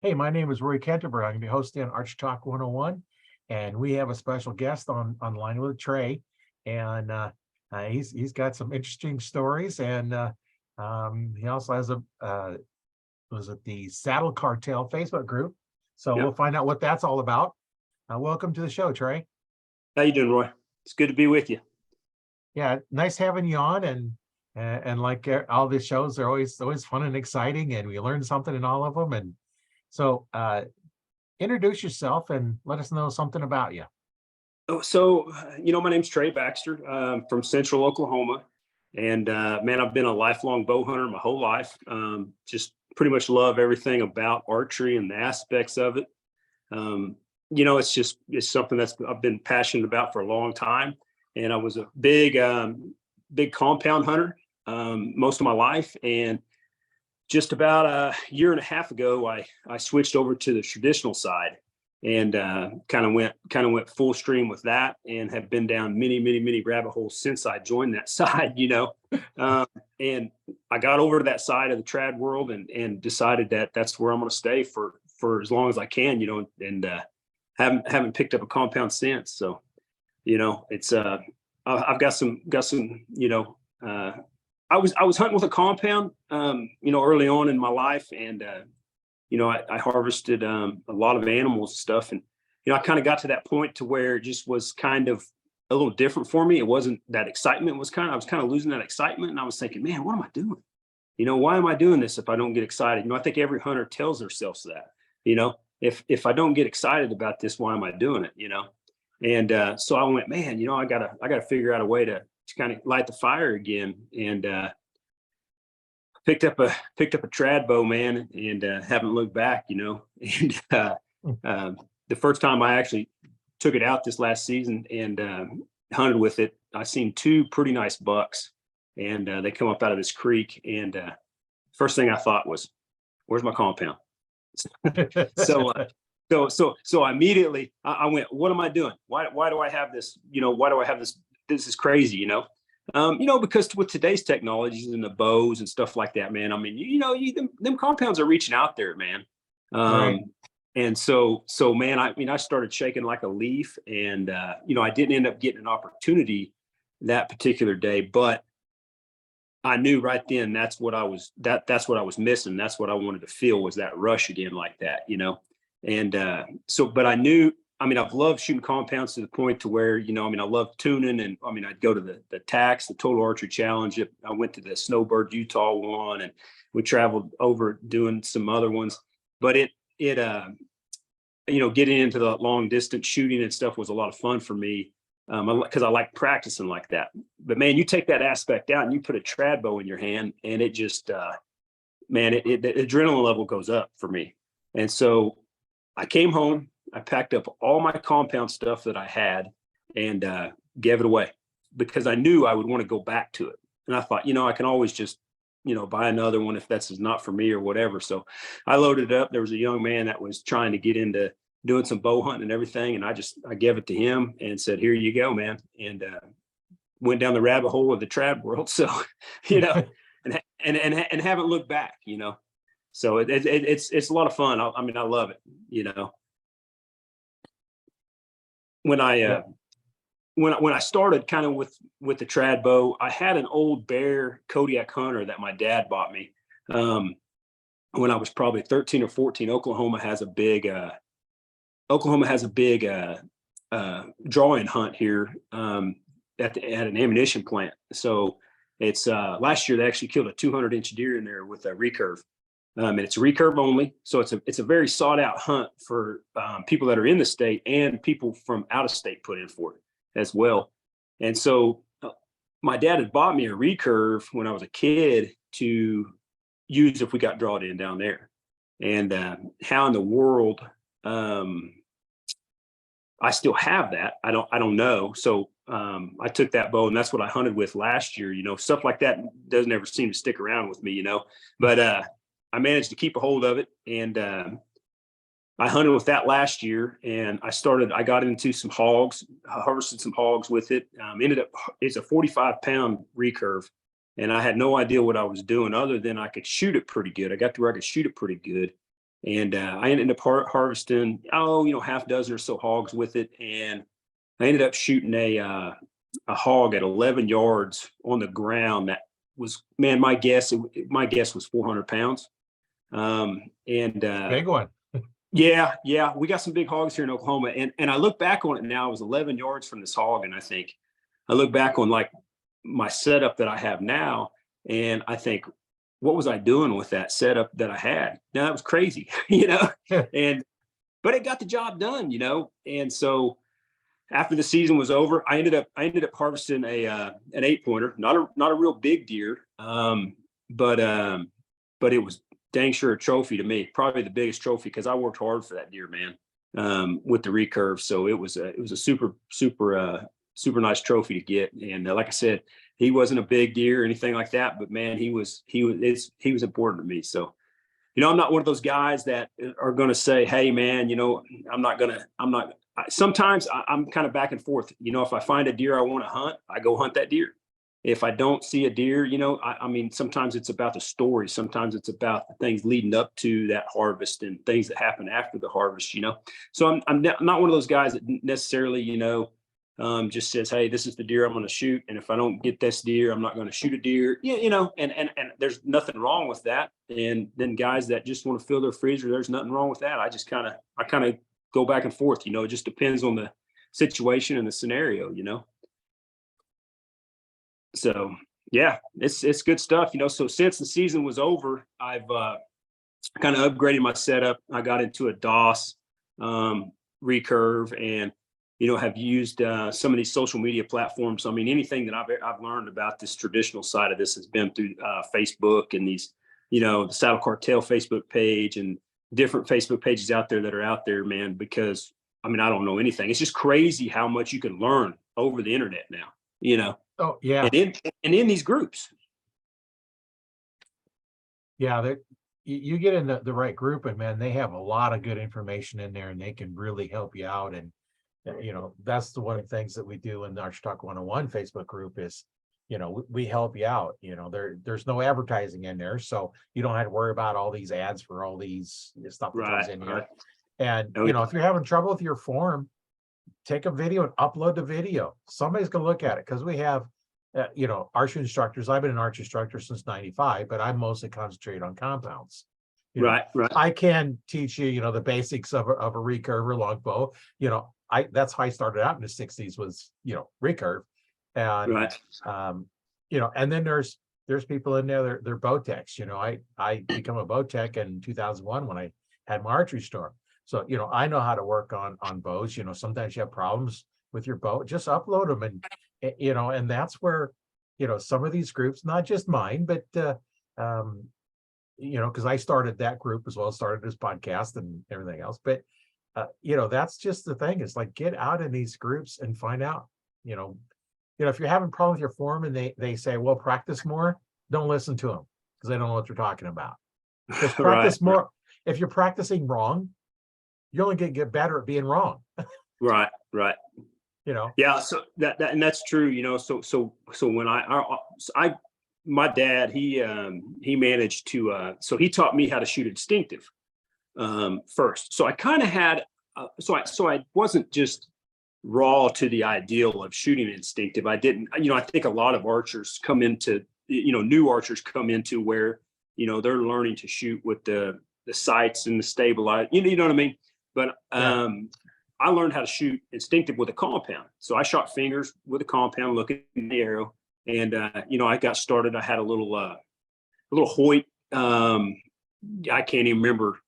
Hey, my name is Roy Canterbury. I'm going to be hosting Archery Talk 101, and we have a special guest online with Trey, and he's got some interesting stories, and he also has a was it the Saddle Cartel Facebook group. So Yeah. we'll find out what that's all about. Welcome to the show, Trey. How you doing, Roy? It's good to be with you. Yeah, nice having you on, and like all the shows, they're always fun and exciting, and we learn something in all of them, and so introduce yourself and let us know something about you. My name's Trey Baxter, from Central Oklahoma, and man, I've been a lifelong bow hunter my whole life. Just pretty much love everything about archery and the aspects of it. Um, it's something that's I've been passionate about for a long time, and I was a big compound hunter most of my life, and just about a year and a half ago, I switched over to the traditional side and kind of went full stream with that, and have been down many rabbit holes since I joined that side. Um, and I got over to that side of the trad world and decided that that's where I'm going to stay for as long as I can. And haven't picked up a compound since. So it's I've got some. Uh, I was hunting with a compound, early on in my life, and I harvested a lot of animals and stuff, and I kind of got to that point to where it just was kind of a little different for me. It wasn't that excitement I was kind of losing that excitement, and I was thinking, man, what am I doing? Why am I doing this if I don't get excited? I think every hunter tells themselves that. If I don't get excited about this, why am I doing it? And so I went, man, I gotta figure out a way to kind of light the fire again, and picked up a trad bow, man, and haven't looked back. And the first time I actually took it out this last season and hunted with it, I seen two pretty nice bucks, and they come up out of this creek, and first thing I thought was, where's my compound? So so immediately I went, what am I doing? Why do I have this? Why do I have this? This is crazy. Because with today's technologies and the bows and stuff like that, man, I mean, them compounds are reaching out there, man. Right. Um, and so, man, I started shaking like a leaf, and I didn't end up getting an opportunity that particular day, but I knew right then that's what I was missing. That's what I wanted to feel, was that rush again, like that. And but I knew, I mean, I've loved shooting compounds to the point to where, I love tuning, and I'd go to the TAX, the Total Archery Challenge. I went to the Snowbird Utah one, and we traveled over doing some other ones. But getting into the long distance shooting and stuff was a lot of fun for me, because I like practicing like that. But man, you take that aspect out and you put a trad bow in your hand, and it just, man, the adrenaline level goes up for me. And so I came home, I packed up all my compound stuff that I had, and gave it away, because I knew I would want to go back to it. And I thought, I can always just, buy another one if that's not for me or whatever. So I loaded it up. There was a young man that was trying to get into doing some bow hunting and everything. And I gave it to him and said, here you go, man. And went down the rabbit hole of the trad world. So, you know, and haven't looked back. So it's a lot of fun. I love it. When I Yeah. when I started kind of with the trad bow, I had an old Bear Kodiak Hunter that my dad bought me when I was probably 13 or 14. Oklahoma has a big drawing hunt here, at an ammunition plant. So it's last year they actually killed a 200-inch deer in there with a recurve. And it's recurve only, so it's a very sought out hunt for people that are in the state, and people from out of state put in for it as well. And so my dad had bought me a recurve when I was a kid to use if we got drawed in down there. And how in the world I still have that, I don't know. So I took that bow, and that's what I hunted with last year. Stuff like that doesn't ever seem to stick around with me. But I managed to keep a hold of it, and I hunted with that last year, and I got into some hogs, harvested some hogs with it. It's a 45-pound recurve, and I had no idea what I was doing other than I could shoot it pretty good. I got to where I could shoot it pretty good. And I ended up harvesting, half dozen or so hogs with it. And I ended up shooting a hog at 11 yards on the ground. That was, man, my guess was 400 pounds. Big one. Yeah, we got some big hogs here in Oklahoma. And I look back on it now, it was 11 yards from this hog. And I look back on like my setup that I have now, and I think, what was I doing with that setup that I had? Now that was crazy, but it got the job done, And so after the season was over, I ended up harvesting an 8-pointer, not a real big deer. But it was dang sure a trophy to me, probably the biggest trophy, because I worked hard for that deer, man, with the recurve. So it was a super super nice trophy to get. And like I said, he wasn't a big deer or anything like that, but man, he was important to me. So, I'm not one of those guys that are going to say, hey man, sometimes I'm kind of back and forth. If I find a deer I want to hunt, I go hunt that deer. If I don't see a deer, I mean, sometimes it's about the story. Sometimes it's about the things leading up to that harvest and things that happen after the harvest, So I'm not one of those guys that necessarily, just says, hey, this is the deer I'm going to shoot. And if I don't get this deer, I'm not going to shoot a deer. And there's nothing wrong with that. And then guys that just want to fill their freezer, there's nothing wrong with that. I kind of go back and forth, it just depends on the situation and the scenario, So yeah, it's good stuff, So since the season was over, I've kind of upgraded my setup. I got into a DOS recurve, and have used some of these social media platforms. I mean, anything that I've learned about this traditional side of this has been through Facebook and these, the Saddle Cartel Facebook page and different Facebook pages out there that are out there, man. Because I mean, I don't know anything. It's just crazy how much you can learn over the internet now. Oh yeah. And in these groups. Yeah, you get in the right group, and man, they have a lot of good information in there, and they can really help you out. And that's one of the things that we do in the Archery Talk 101 Facebook group is, we help you out. There's no advertising in there, so you don't have to worry about all these ads for all these stuff that comes in here. Right. And if you're having trouble with your form, take a video and upload the video. Somebody's gonna look at it, because we have archery instructors. I've been an archery instructor since '95, but I mostly concentrate on compounds. Right. I can teach you, the basics of a recurve or longbow. That's how I started out in the '60s was, recurve. And right. And then there's people in there, they're bow techs. I become a bow tech in 2001 when I had my archery store. So, I know how to work on bows. Sometimes you have problems with your bow, just upload them. And, and that's where, some of these groups, not just mine, but, because I started that group as well, started this podcast and everything else. But, that's just the thing. It's like, get out in these groups and find out, if you're having a problem with your form and they say, well, practice more, don't listen to them, because they don't know what they're talking about. Just practice more. If you're practicing wrong, you only get better at being wrong. Right. Yeah. So and that's true. So when my dad, he managed to, so he taught me how to shoot instinctive first. So I kind of had, so I wasn't just raw to the ideal of shooting instinctive. I didn't, I think a lot of archers come into, new archers come into where, they're learning to shoot with the sights and the stabilize, you know what I mean? But I learned how to shoot instinctive with a compound. So I shot fingers with a compound, looking at the arrow. And, I got started. I had a little Hoyt. I can't even remember,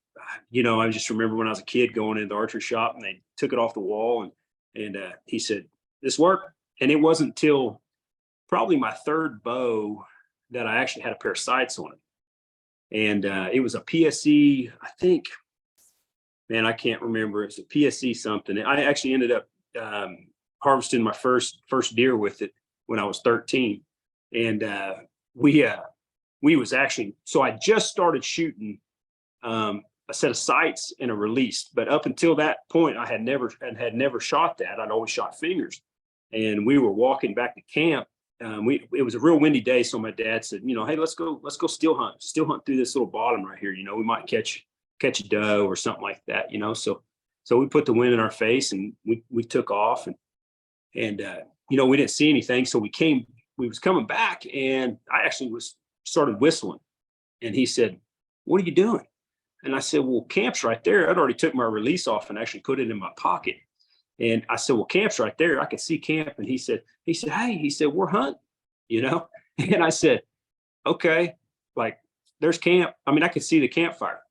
I just remember when I was a kid going into the archery shop and they took it off the wall and he said, this worked. And it wasn't until probably my third bow that I actually had a pair of sights on it. And it was a PSE, I think, man, I can't remember. It's a PSE something. I actually ended up harvesting my first deer with it when I was 13. And we was actually, so I just started shooting a set of sights and a release. But up until that point, I had never shot that. I'd always shot fingers. And we were walking back to camp. It was a real windy day. So my dad said, hey, let's go still hunt through this little bottom right here. We might catch catch a doe or something like that, So we put the wind in our face and we took off and we didn't see anything. So we was coming back and I actually started whistling. And he said, "What are you doing?" And I said, "Well, camp's right there." I'd already took my release off and actually put it in my pocket. And I said, "Well, camp's right there. I could see camp." And he said, "Hey," he said, "we're hunting." And I said, "Okay, like there's camp." I mean, I could see the campfire.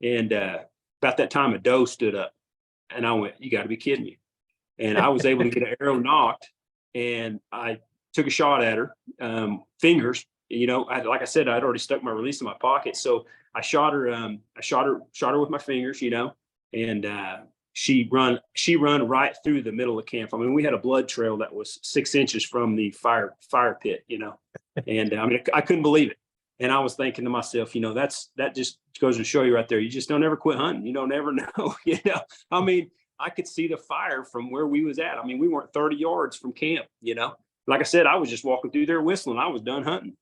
And about that time, a doe stood up and I went, "You got to be kidding me." And I was able to get an arrow knocked and I took a shot at her, fingers. Like I said, I'd already stuck my release in my pocket. So I shot her, shot her with my fingers, and she run right through the middle of camp. I mean, we had a blood trail that was 6 inches from the fire pit, and I mean, I couldn't believe it. And I was thinking to myself, that just goes to show you right there. You just don't ever quit hunting. You don't ever know, I mean, I could see the fire from where we was at. I mean, we weren't 30 yards from camp, Like I said, I was just walking through there whistling. I was done hunting.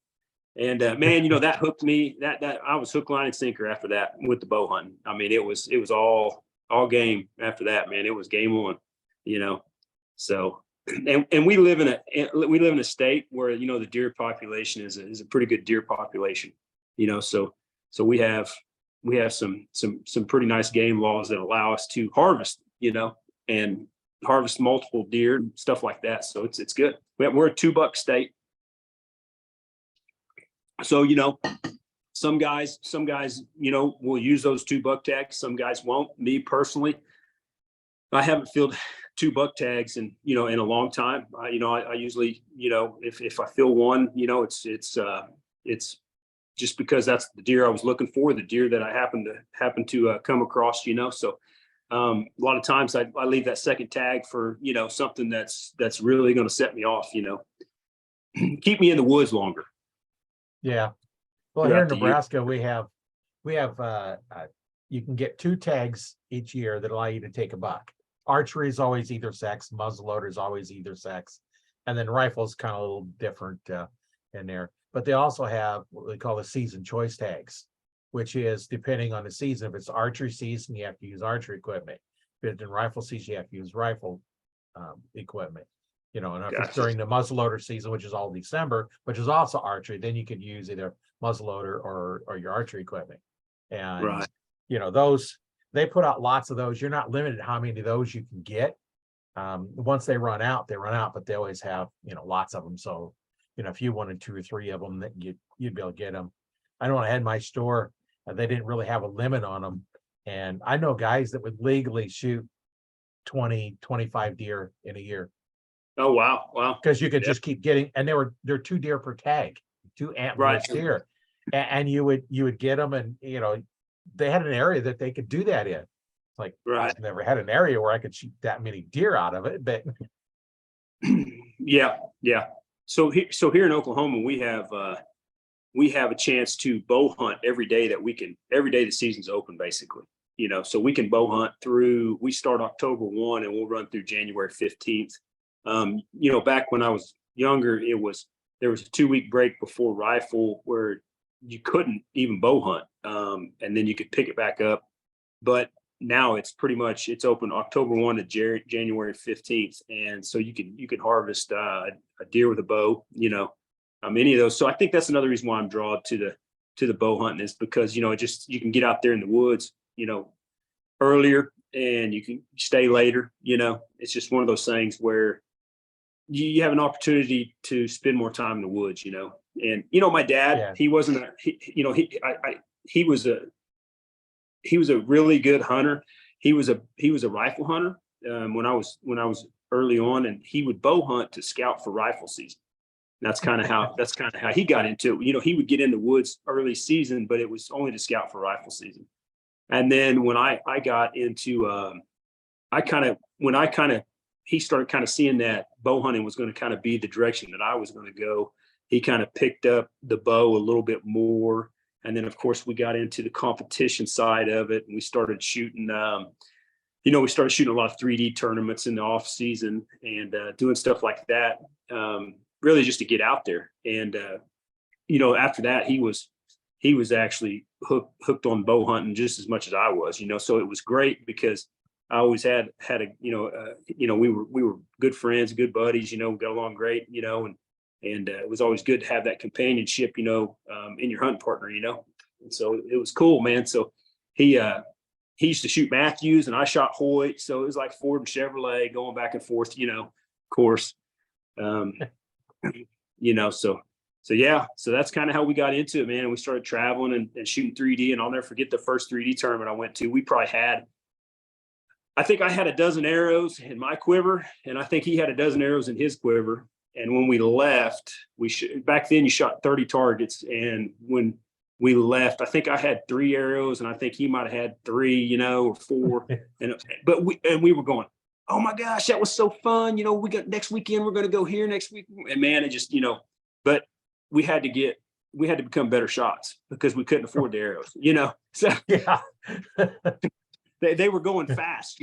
And man, that hooked me. That I was hook, line, and sinker after that with the bow hunting. I mean, it was all game after that, man. It was game on, So, and we live in a state where the deer population is a pretty good deer population, So we have some pretty nice game laws that allow us to harvest, and harvest multiple deer and stuff like that. So it's good. We're a 2-buck state. So, some guys, will use those 2-buck tags. Some guys won't. Me personally, I haven't filled 2-buck tags in a long time. I usually, if I feel one, it's just because that's the deer I was looking for, the deer that I happen to come across, So a lot of times I leave that second tag for, something that's really going to set me off, keep me in the woods longer. Yeah. Well, here in Nebraska, we have you can get 2 tags each year that allow you to take a buck. Archery is always either sex, muzzleloader is always either sex, and then rifles kind of a little different in there. But they also have what they call the season choice tags, which is depending on the season. If it's archery season, you have to use archery equipment. If it's in rifle season, you have to use rifle equipment. And if it's during the muzzleloader season, which is all December, which is also archery, then you could use either muzzleloader or your archery equipment. And right. Those, they put out lots of those. You're not limited how many of those you can get. Once they run out, but they always have lots of them. So if you wanted 2 or 3 of them, that you'd be able to get them. I know when I had my store, they didn't really have a limit on them, and I know guys that would legally shoot 20, 25 deer in a year. Oh, wow. Because you could just keep getting, and they're 2 deer per tag, 2 antlerless deer. And you would get them, and they had an area that they could do that in. Like, I've never had an area where I could shoot that many deer out of it, but yeah. So here in Oklahoma, we have a chance to bow hunt every day the season's open, basically. So we can bow hunt we start October 1 and we'll run through January 15th. Back when I was younger, there was a 2-week break before rifle where you couldn't even bow hunt. And then you could pick it back up. But now it's open October 1 to January 15th. And so you could harvest a deer with a bow, any of those. So I think that's another reason why I'm drawn to the bow hunting, is because, you can get out there in the woods, earlier and you can stay later. It's just one of those things where you have an opportunity to spend more time in the woods, and, my dad, he wasn't, he was a really good hunter. He was a rifle hunter when I was early on, and he would bow hunt to scout for rifle season. That's kind of how he got into it. He would get in the woods early season, but it was only to scout for rifle season. And then when I got into, he started kind of seeing that bow hunting was going to kind of be the direction that I was going to go. He kind of picked up the bow a little bit more. And then, of course, we got into the competition side of it, and we started shooting, we started shooting a lot of 3D tournaments in the off season and doing stuff like that, really just to get out there. And, after that, he was actually hooked on bow hunting just as much as I was, so it was great because I always had a, we were good friends, good buddies, got along great, and it was always good to have that companionship, in your hunting partner, and so it was cool, man. So he used to shoot Matthews and I shot Hoyt. So it was like Ford and Chevrolet going back and forth, of course. So yeah, so that's kind of how we got into it, man. And we started traveling and shooting 3D. And I'll never forget the first 3D tournament I went to. I think I had a dozen arrows in my quiver, and I think he had a dozen arrows in his quiver. And when we left, back then you shot 30 targets. And when we left, I think I had 3 arrows, and I think he might have had 3, or 4. But we were going, oh my gosh, that was so fun. We got next weekend, we're going to go here next week. And man, it just, but we had to become better shots because we couldn't afford the arrows, So Yeah. they were going fast,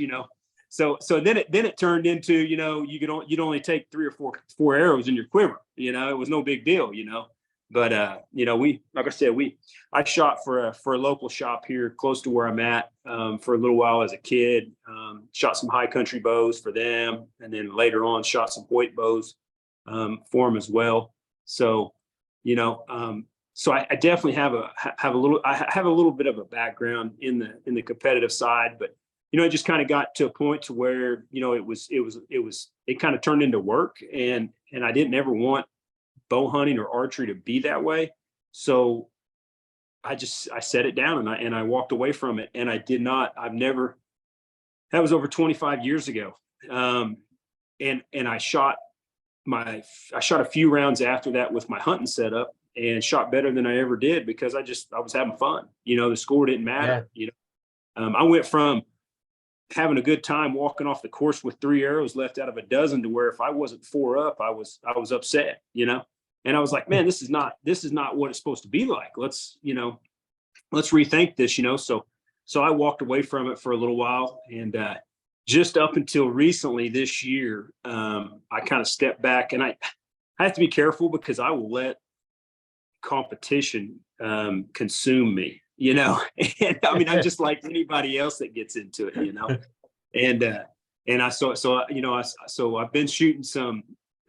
So then it turned into, you'd only take 3 or 4 arrows in your quiver, it was no big deal, But like I said, I shot for a local shop here close to where I'm at for a little while as a kid. Shot some high country bows for them, and then later on shot some Hoyt bows for them as well. So, so I definitely have a little bit of a background in the competitive side, but it just kind of got to a point to where it kind of turned into work, and I didn't ever want bow hunting or archery to be that way. So I set it down and I walked away from it, and that was over 25 years ago. And I shot a few rounds after that with my hunting setup and shot better than I ever did because I was having fun. The score didn't matter. Yeah. I went from having a good time walking off the course with 3 arrows left out of a dozen to where if I wasn't 4 up, I was upset, and I was like, man, this is not what it's supposed to be like. Let's rethink this, So I walked away from it for a little while, and just up until recently this year, I kind of stepped back, and I have to be careful because I will let competition consume me, and I mean, I'm just like anybody else that gets into it, so I've been shooting some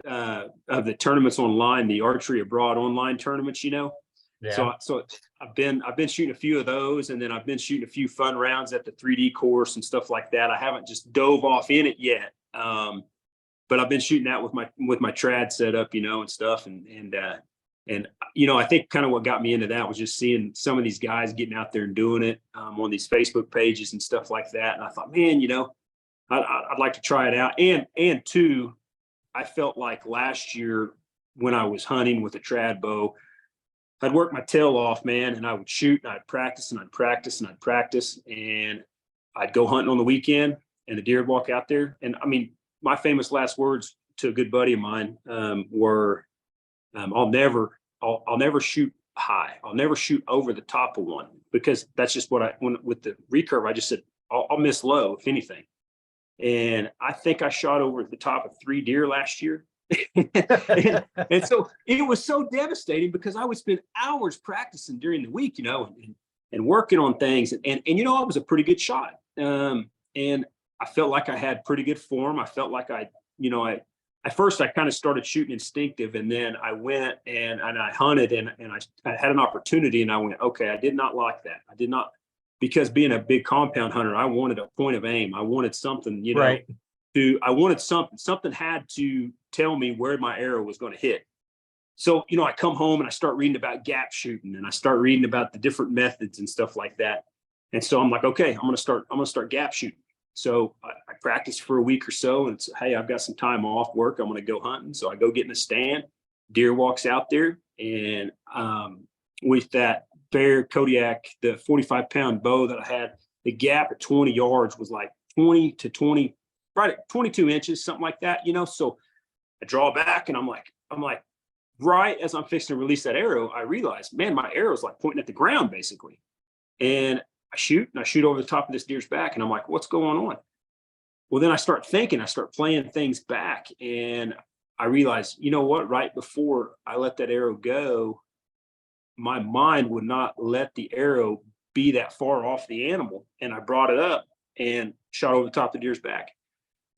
of the tournaments online, the Archery Abroad online tournaments, Yeah. So I've been shooting a few of those, and then I've been shooting a few fun rounds at the 3D course and stuff like that. I haven't just dove off in it yet, but I've been shooting that with my trad setup, and stuff, and I think kind of what got me into that was just seeing some of these guys getting out there and doing it on these Facebook pages and stuff like that, and I thought, man, I'd like to try it out, and two, I felt like last year when I was hunting with a trad bow, I'd work my tail off, man, and I would shoot and I'd practice and I'd practice and I'd practice, and I'd go hunting on the weekend and the deer would walk out there. And I mean, my famous last words to a good buddy of mine were, I'll never shoot high. I'll never shoot over the top of one, because that's just with the recurve, I just said, I'll miss low if anything. And I think I shot over the top of 3 deer last year. and so it was so devastating because I would spend hours practicing during the week, and working on things. And I was a pretty good shot. And I felt like I had pretty good form. I felt like at first I kind of started shooting instinctive, and then I went and I hunted and I had an opportunity, and I went, okay, I did not like that. I did not, because being a big compound hunter, I wanted a point of aim. I wanted something, Right. Something had to tell me where my arrow was going to hit. So, I come home and I start reading about gap shooting, and I start reading about the different methods and stuff like that. And so I'm like, okay, I'm going to start gap shooting. So I practiced for a week or so, and it's, hey, I've got some time off work. I'm going to go hunting. So I go get in a stand. Deer walks out there, and with that Bear Kodiak, the 45-pound bow that I had, the gap at 20 yards was like 20 to 20, right at 22 inches, something like that, So I draw back, and I'm like, right as I'm fixing to release that arrow, I realized, man, my arrow's like pointing at the ground basically. And I shoot over the top of this deer's back, and I'm like, what's going on? Well, then I start playing things back, and I realized, you know what? Right before I let that arrow go, my mind would not let the arrow be that far off the animal. And I brought it up and shot over the top of the deer's back.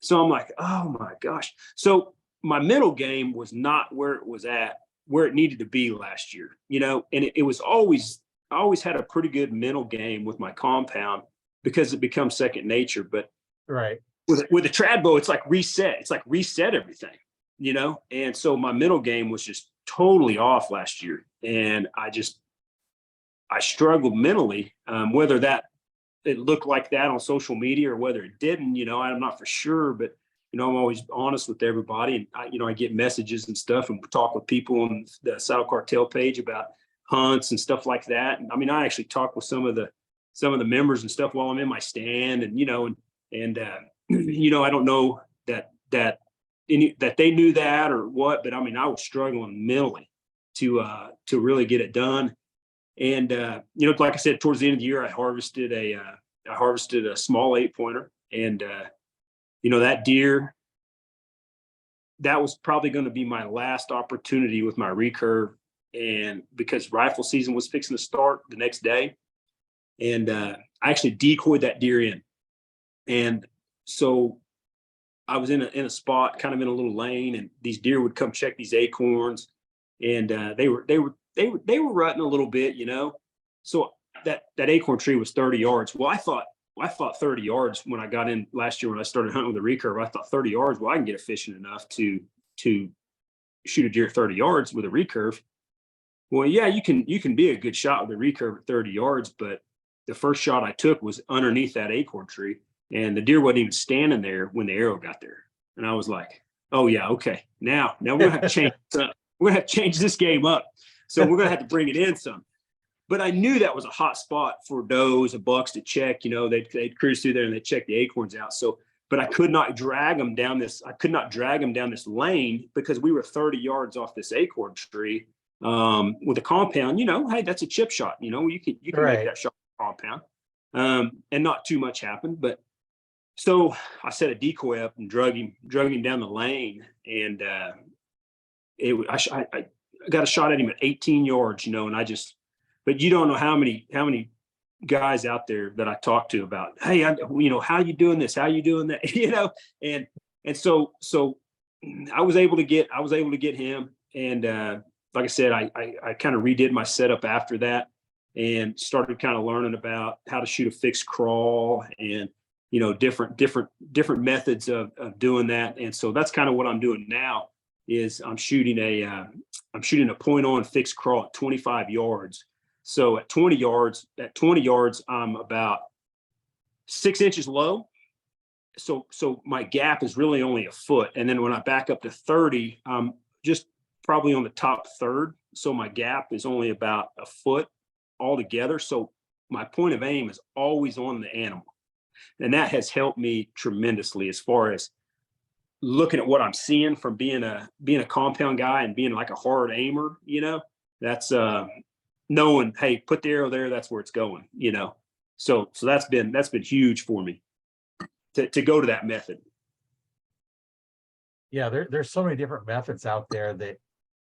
So I'm like, oh my gosh. So my mental game was not where it was at, where it needed to be last year, and it was always, I always had a pretty good mental game with my compound because it becomes second nature. But Right. with a trad bow, it's like reset everything, and so my mental game was just totally off last year. And I struggled mentally, whether that it looked like that on social media or whether it didn't, I'm not for sure, but I'm always honest with everybody. And I get messages and stuff and talk with people on the Saddle Cartel page about hunts and stuff like that. And I mean, I actually talk with some of the members and stuff while I'm in my stand, and I don't know that they knew that or what, but I mean, I was struggling mentally to really get it done. And like I said, towards the end of the year, I harvested a small 8-pointer, and that deer, that was probably going to be my last opportunity with my recurve, and because rifle season was fixing to start the next day, and I actually decoyed that deer in, and so I was in a spot, kind of in a little lane, and these deer would come check these acorns, and they were rutting a little bit, So that acorn tree was 30 yards. Well, I thought 30 yards when I got in last year when I started hunting with a recurve. I thought 30 yards. Well, I can get efficient enough to shoot a deer at 30 yards with a recurve. Well, yeah, you can be a good shot with a recurve at 30 yards, but the first shot I took was underneath that acorn tree, and the deer wasn't even standing there when the arrow got there. And I was like, oh yeah, okay. Now we're gonna have to change we're gonna have to change this game up. So we're gonna have to bring it in some. But I knew that was a hot spot for does and bucks to check. They'd cruise through there and they'd check the acorns out. So, but I could not drag them down this. I could not drag them down this lane because we were 30 yards off this acorn tree with a compound. Hey, that's a chip shot. You can Right. make that shot with a compound, and not too much happened. But so I set a decoy up and drug him down the lane, and I got a shot at him at 18 yards. And I just. But you don't know how many guys out there that I talk to about, hey, how you doing this? How you doing that? And so I was able to get him. And like I said, I kind of redid my setup after that and started kind of learning about how to shoot a fixed crawl and, different methods of doing that. And so that's kind of what I'm doing now is I'm shooting a point on fixed crawl at 25 yards. So at 20 yards, I'm about 6 inches low. So my gap is really only a foot. And then when I back up to 30, I'm just probably on the top third. So my gap is only about a foot altogether. So my point of aim is always on the animal. And that has helped me tremendously as far as looking at what I'm seeing from being a compound guy and being like a hard aimer, that's knowing, hey, put the arrow there, that's where it's going, So that's been huge for me to go to that method. Yeah, there's so many different methods out there that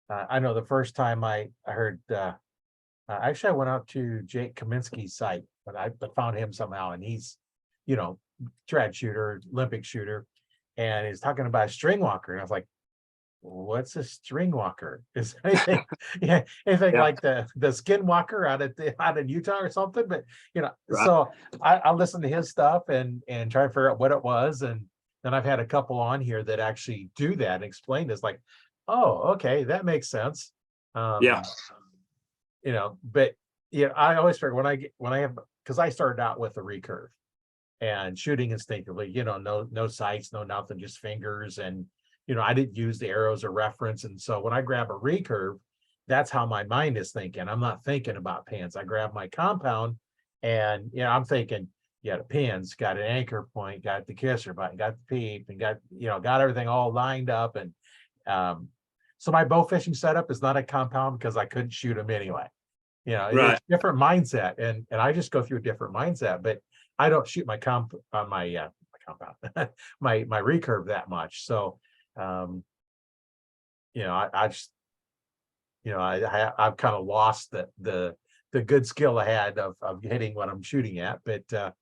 I know the first time I heard, actually I went out to Jake Kaminsky's site, but I found him somehow, and he's, trad shooter, Olympic shooter, and he's talking about a string walker. And I was like, what's a string walker? Is anything, anything like the skinwalker out in Utah or something? But right. So I listened to his stuff and try to figure out what it was, and then I've had a couple on here that actually do that and explain this. Like, oh, okay, that makes sense. Yeah. But I always figure when I have, because I started out with a recurve and shooting instinctively. No sights, no nothing, just fingers and. I didn't use the arrows or reference. And so when I grab a recurve, that's how my mind is thinking. I'm not thinking about pins. I grab my compound and, I'm thinking, the pins, got an anchor point, got the kisser button, got the peep, and got everything all lined up. And so my bow fishing setup is not a compound because I couldn't shoot them anyway. Right. It's a different mindset. And I just go through a different mindset, but I don't shoot my compound, my recurve that much. So, I just, I've kind of lost the good skill I had of hitting what I'm shooting at, but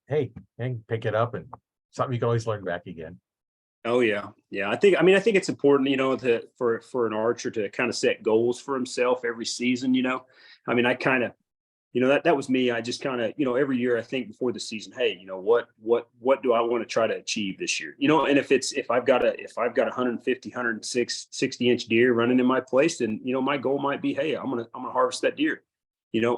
hey, and pick it up, and something you can always learn back again. Oh yeah. Yeah. I think it's important, for an archer to kind of set goals for himself every season. I kind of, that was me. I just kind of, every year I think before the season, hey, what do I want to try to achieve this year? And if I've got a 150, 160 inch deer running in my place, then, my goal might be, hey, I'm going to harvest that deer,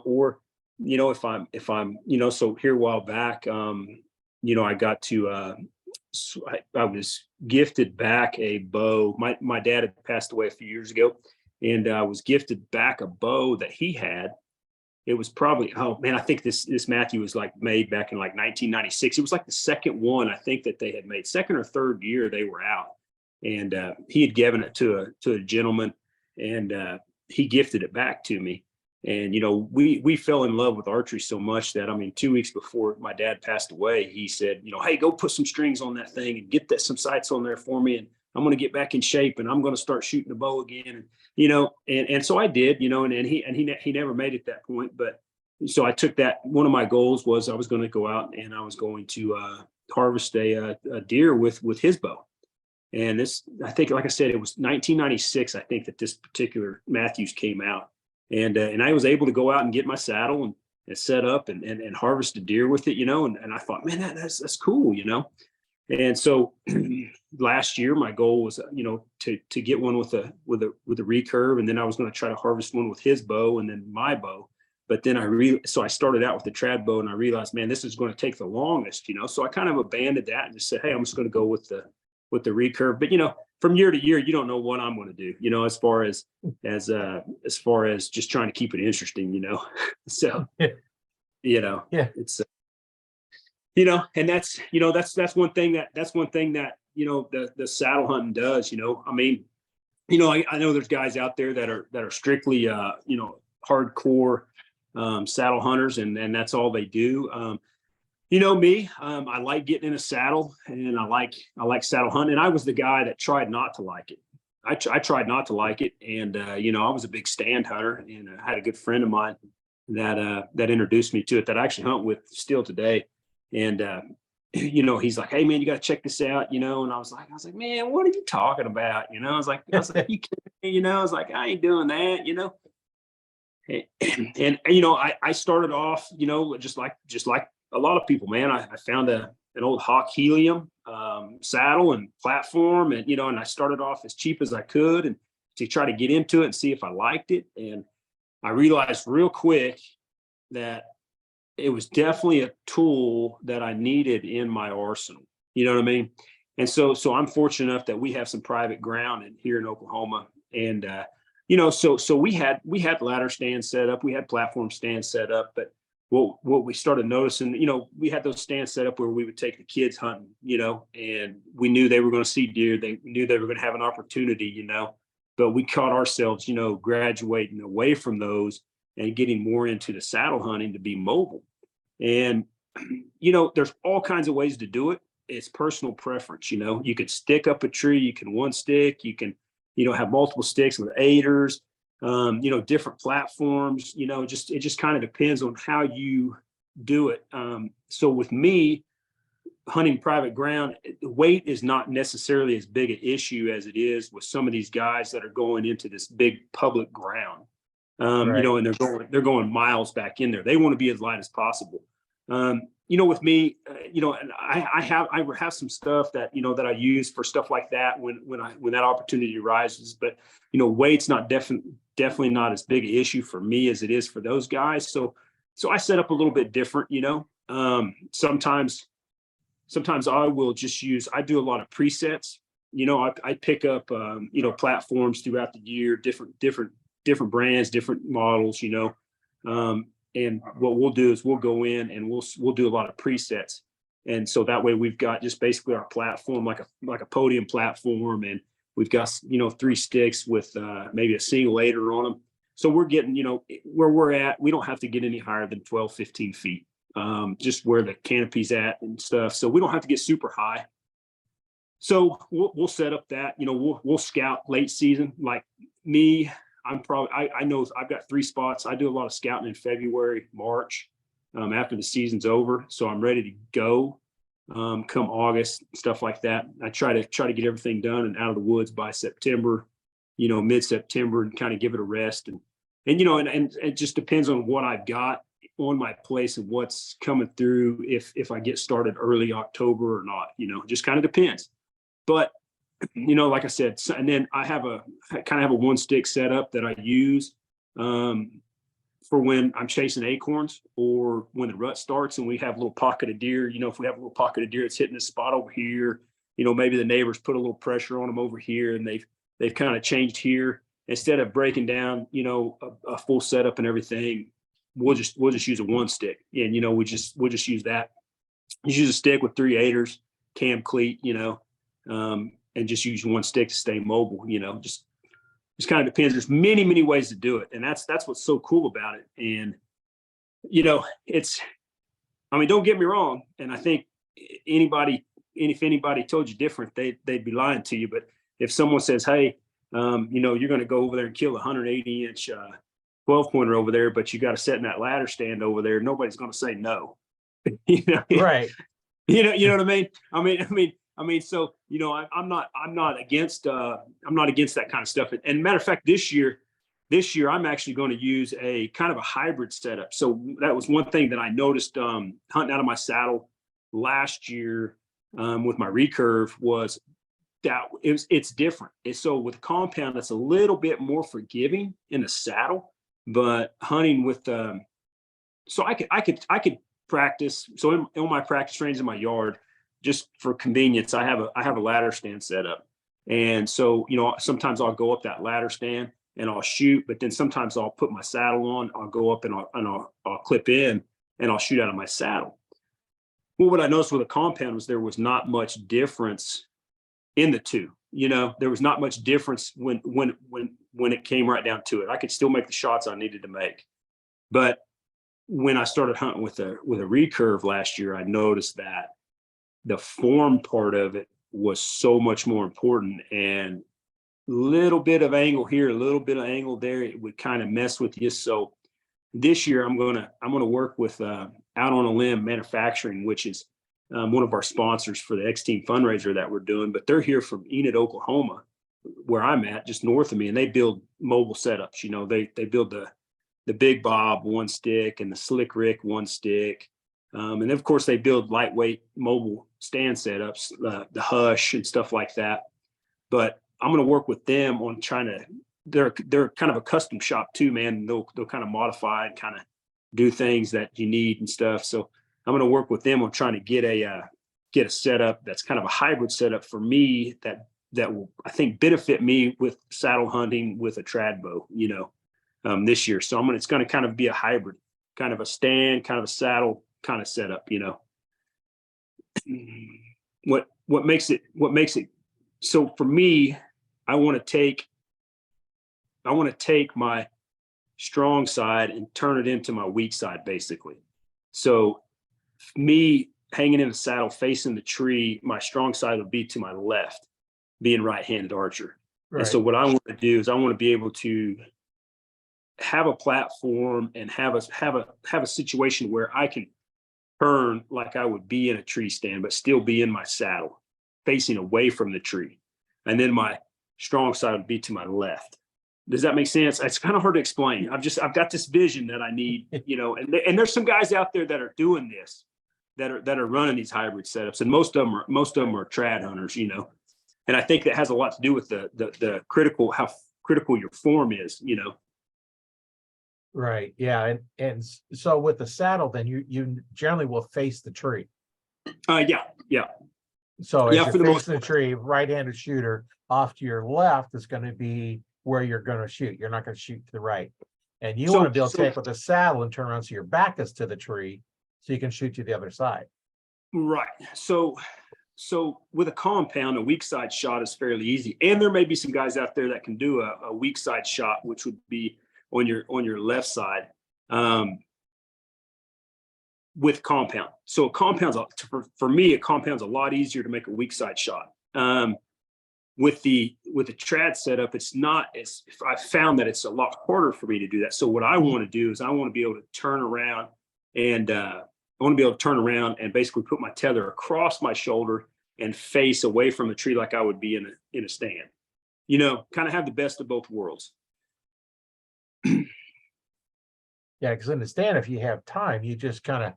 or, if I'm, so here a while back, I got to, I was gifted back a bow. My dad had passed away a few years ago, and I was gifted back a bow that he had. It was probably, oh man, I think this Matthew was like made back in like 1996. It was like the second one I think that they had made, second or third year they were out, and he had given it to a gentleman, and he gifted it back to me. And we fell in love with archery so much that 2 weeks before my dad passed away, he said, hey, go put some strings on that thing and get some sights on there for me, and I'm going to get back in shape, and I'm going to start shooting the bow again. And so I did, and he never made it that point. But so I took that. One of my goals was I was going to go out and I was going to harvest a deer with his bow. And this, I think, like I said, it was 1996. I think that this particular Matthews came out. And I was able to go out and get my saddle and set up and harvest a deer with it, and I thought, man, that's cool, And so last year, my goal was, to get one with a recurve, and then I was going to try to harvest one with his bow and then my bow. But then so I started out with the trad bow, and I realized, man, this is going to take the longest, So I kind of abandoned that and just said, hey, I'm just going to go with the recurve. But from year to year, you don't know what I'm going to do, as far as just trying to keep it interesting, So, Yeah. it's and that's one thing that the saddle hunting does. I know there's guys out there that are strictly hardcore saddle hunters, and that's all they do. Me, I like getting in a saddle, and I like saddle hunting. And I was the guy that tried not to like it. I tried not to like it, and I was a big stand hunter, and I had a good friend of mine that introduced me to it, that I actually hunt with still today. And he's like, hey man, you got to check this out, and I was like, man, what are you talking about? I was like, you kidding me? I was like, I ain't doing that, and I started off, just like a lot of people, man. I found an old Hawk Helium saddle and platform, and and I started off as cheap as I could, and to try to get into it and see if I liked it. And I realized real quick that it was definitely a tool that I needed in my arsenal. You know what I mean? And so I'm fortunate enough that we have some private ground here in Oklahoma, and so we had ladder stands set up, we had platform stands set up, but what we started noticing, we had those stands set up where we would take the kids hunting, and we knew they were going to see deer. They knew they were going to have an opportunity, but we caught ourselves, graduating away from those and getting more into the saddle hunting to be mobile. And, there's all kinds of ways to do it. It's personal preference. You could stick up a tree, you can one stick, you can, have multiple sticks with aiders, different platforms, it just kind of depends on how you do it. So with me hunting private ground, weight is not necessarily as big an issue as it is with some of these guys that are going into this big public ground. Right. And they're going miles back in there. They want to be as light as possible. With me, and I have some stuff that, that I use for stuff like that when that opportunity arises, but, weight's not definitely not as big an issue for me as it is for those guys. So I set up a little bit different, sometimes I will just I do a lot of presets. I pick up, platforms throughout the year, different brands, different models, and what we'll do is we'll go in and we'll do a lot of presets. And so that way we've got just basically our platform, like a podium platform. And we've got, 3 sticks with maybe a single aider on them. So we're getting, where we're at, we don't have to get any higher than 12, 15 feet, just where the canopy's at and stuff. So we don't have to get super high. So we'll set up that, we'll scout late season. Like me, I know I've got 3 spots. I do a lot of scouting in February, March, after the season's over. So I'm ready to go come August, stuff like that. I try to get everything done and out of the woods by September, mid-September, and kind of give it a rest. And it just depends on what I've got on my place and what's coming through, if I get started early October or not, just kind of depends. But like I said, and then I kind of have a 1-stick setup that I use for when I'm chasing acorns or when the rut starts and we have a little pocket of deer. If we have a little pocket of deer that's hitting this spot over here, maybe the neighbors put a little pressure on them over here and they've kind of changed here. Instead of breaking down, a full setup and everything, we'll just use a 1-stick. And we'll just use that. Just use a stick with 3 aiders, cam cleat, and just use 1 stick to stay mobile. Just kind of depends. There's many, many ways to do it. And that's what's so cool about it. And, don't get me wrong. And I think if anybody told you different, they'd be lying to you. But if someone says, hey, you're going to go over there and kill a 180-inch 12-pointer over there, but you got to set in that ladder stand over there, nobody's going to say no. Right. You know what I mean? So, I'm not against that kind of stuff. And matter of fact, this year, I'm actually going to use a kind of a hybrid setup. So that was one thing that I noticed hunting out of my saddle last year with my recurve was that it's different. So with a compound, it's a little bit more forgiving in the saddle, but hunting with, so I could practice. So in my practice range in my yard, just for convenience, I have a ladder stand set up. And so, sometimes I'll go up that ladder stand and I'll shoot, but then sometimes I'll put my saddle on, I'll go up and I'll clip in and I'll shoot out of my saddle. Well, what I noticed with a compound was there was not much difference in the two. There was not much difference when it came right down to it. I could still make the shots I needed to make. But when I started hunting with a recurve last year, I noticed that the form part of it was so much more important, and little bit of angle here, a little bit of angle there, it would kind of mess with you. So this year I'm gonna work with Out on a Limb Manufacturing, which is one of our sponsors for the X Team fundraiser that we're doing. But they're here from Enid, Oklahoma, where I'm at, just north of me, and they build mobile setups. They build the Big Bob 1-stick and the Slick Rick 1-stick. And of course, they build lightweight mobile stand setups, the Hush and stuff like that. But I'm going to work with them on trying to. They're kind of a custom shop too, man. They'll kind of modify and kind of do things that you need and stuff. So I'm going to work with them on trying to get a setup that's kind of a hybrid setup for me that will, I think, benefit me with saddle hunting with a trad bow. This year. So it's going to kind of be a hybrid, kind of a stand, kind of a saddle kind of setup. What makes it so for me, I want to take my strong side and turn it into my weak side, basically. So me hanging in the saddle facing the tree, my strong side would be to my left, being right-handed archer. Right. And so what I want to do is I want to be able to have a platform and have a situation where I can turn like I would be in a tree stand, but still be in my saddle, facing away from the tree. And then my strong side would be to my left. Does that make sense? It's kind of hard to explain. I've got this vision that I need, and there's some guys out there that are doing this, that are running these hybrid setups, and most of them are trad hunters, and I think that has a lot to do with the how critical your form is, Right. Yeah. And so with the saddle, then you generally will face the tree. Yeah. So as you're facing the tree, right-handed shooter, off to your left is going to be where you're going to shoot. You're not going to shoot to the right. And you want to be able to take with the saddle and turn around so your back is to the tree so you can shoot to the other side. Right. So with a compound, a weak side shot is fairly easy. And there may be some guys out there that can do a weak side shot, which would be on your left side with compound. So for me, a compound's a lot easier to make a weak side shot. with the trad setup, I found that it's a lot harder for me to do that. So what I want to do is I want to be able to turn around and basically put my tether across my shoulder and face away from a tree like I would be in a stand. Kind of have the best of both worlds. Yeah, because in the stand, if you have time, you just kind of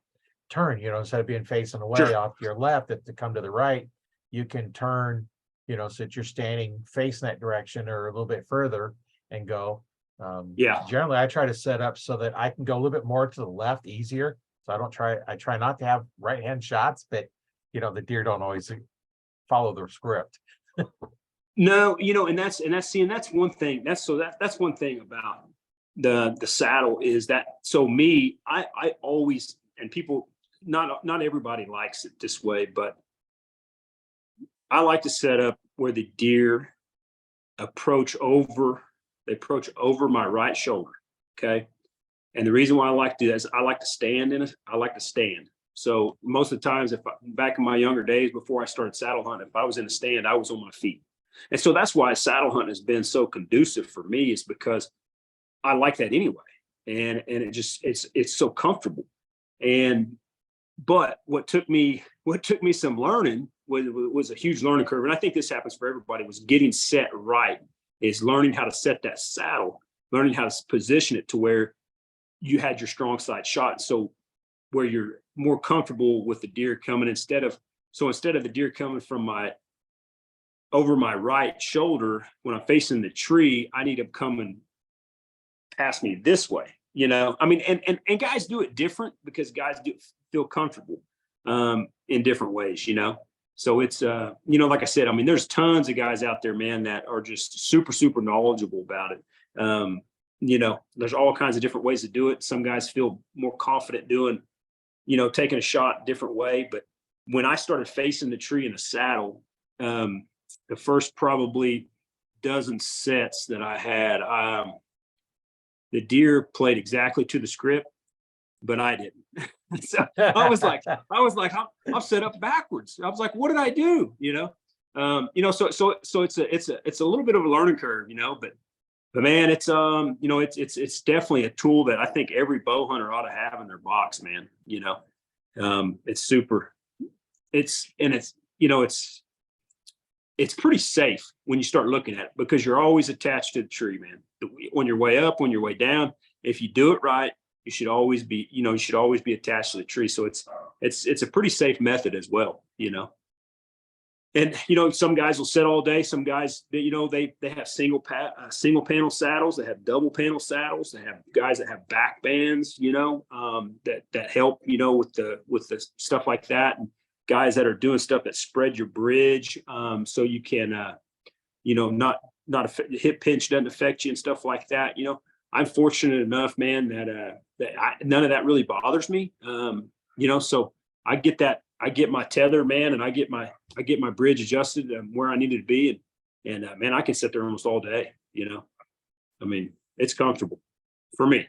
turn, instead of being facing away off to your left, to come to the right, you can turn, so that you're standing facing that direction or a little bit further and go. Generally, I try to set up so that I can go a little bit more to the left easier. So I try not to have right hand shots, but the deer don't always follow the script. No, and that's one thing. That's one thing about the saddle is that. So me, I always, and people, not everybody likes it this way, but I like to set up where the deer approach over my right shoulder. Okay. And the reason why I like to do that is I like to stand in it. I like to stand. So most of the times, back in my younger days, before I started saddle hunting, if I was in a stand, I was on my feet. And so that's why saddle hunting has been so conducive for me, is because I like that anyway. And it's so comfortable. But what took me some learning was a huge learning curve. And I think this happens for everybody, was getting set right, is learning how to set that saddle, learning how to position it to where you had your strong side shot. So where you're more comfortable with the deer coming, instead of the deer coming from over my right shoulder, when I'm facing the tree, I need them coming past me this way, I mean, and guys do it different because guys do feel comfortable in different ways, So it's, like I said, I mean, there's tons of guys out there, man, that are just super, super knowledgeable about it. There's all kinds of different ways to do it. Some guys feel more confident doing, taking a shot a different way. But when I started facing the tree in a saddle, the first probably dozen sets that I had, the deer played exactly to the script, but I didn't. So I was like, I'm set up backwards. I was like, what did I do? So it's a little bit of a learning curve, but man, it's definitely a tool that I think every bow hunter ought to have in their box, man. It's super. It's pretty safe when you start looking at it, because you're always attached to the tree, man. On your way up, on your way down, if you do it right, you should always be attached to the tree. So it's a pretty safe method as well, And some guys will sit all day. Some guys, they have single panel saddles. They have double panel saddles. They have guys that have back bands, that help, with the stuff like that. And guys that are doing stuff that spread your bridge, so you can, not hip pinch doesn't affect you and stuff like that. I'm fortunate enough, man, that none of that really bothers me. So I get that. I get my tether, man, and I get my bridge adjusted where I need it to be, and man, I can sit there almost all day. I mean, it's comfortable for me.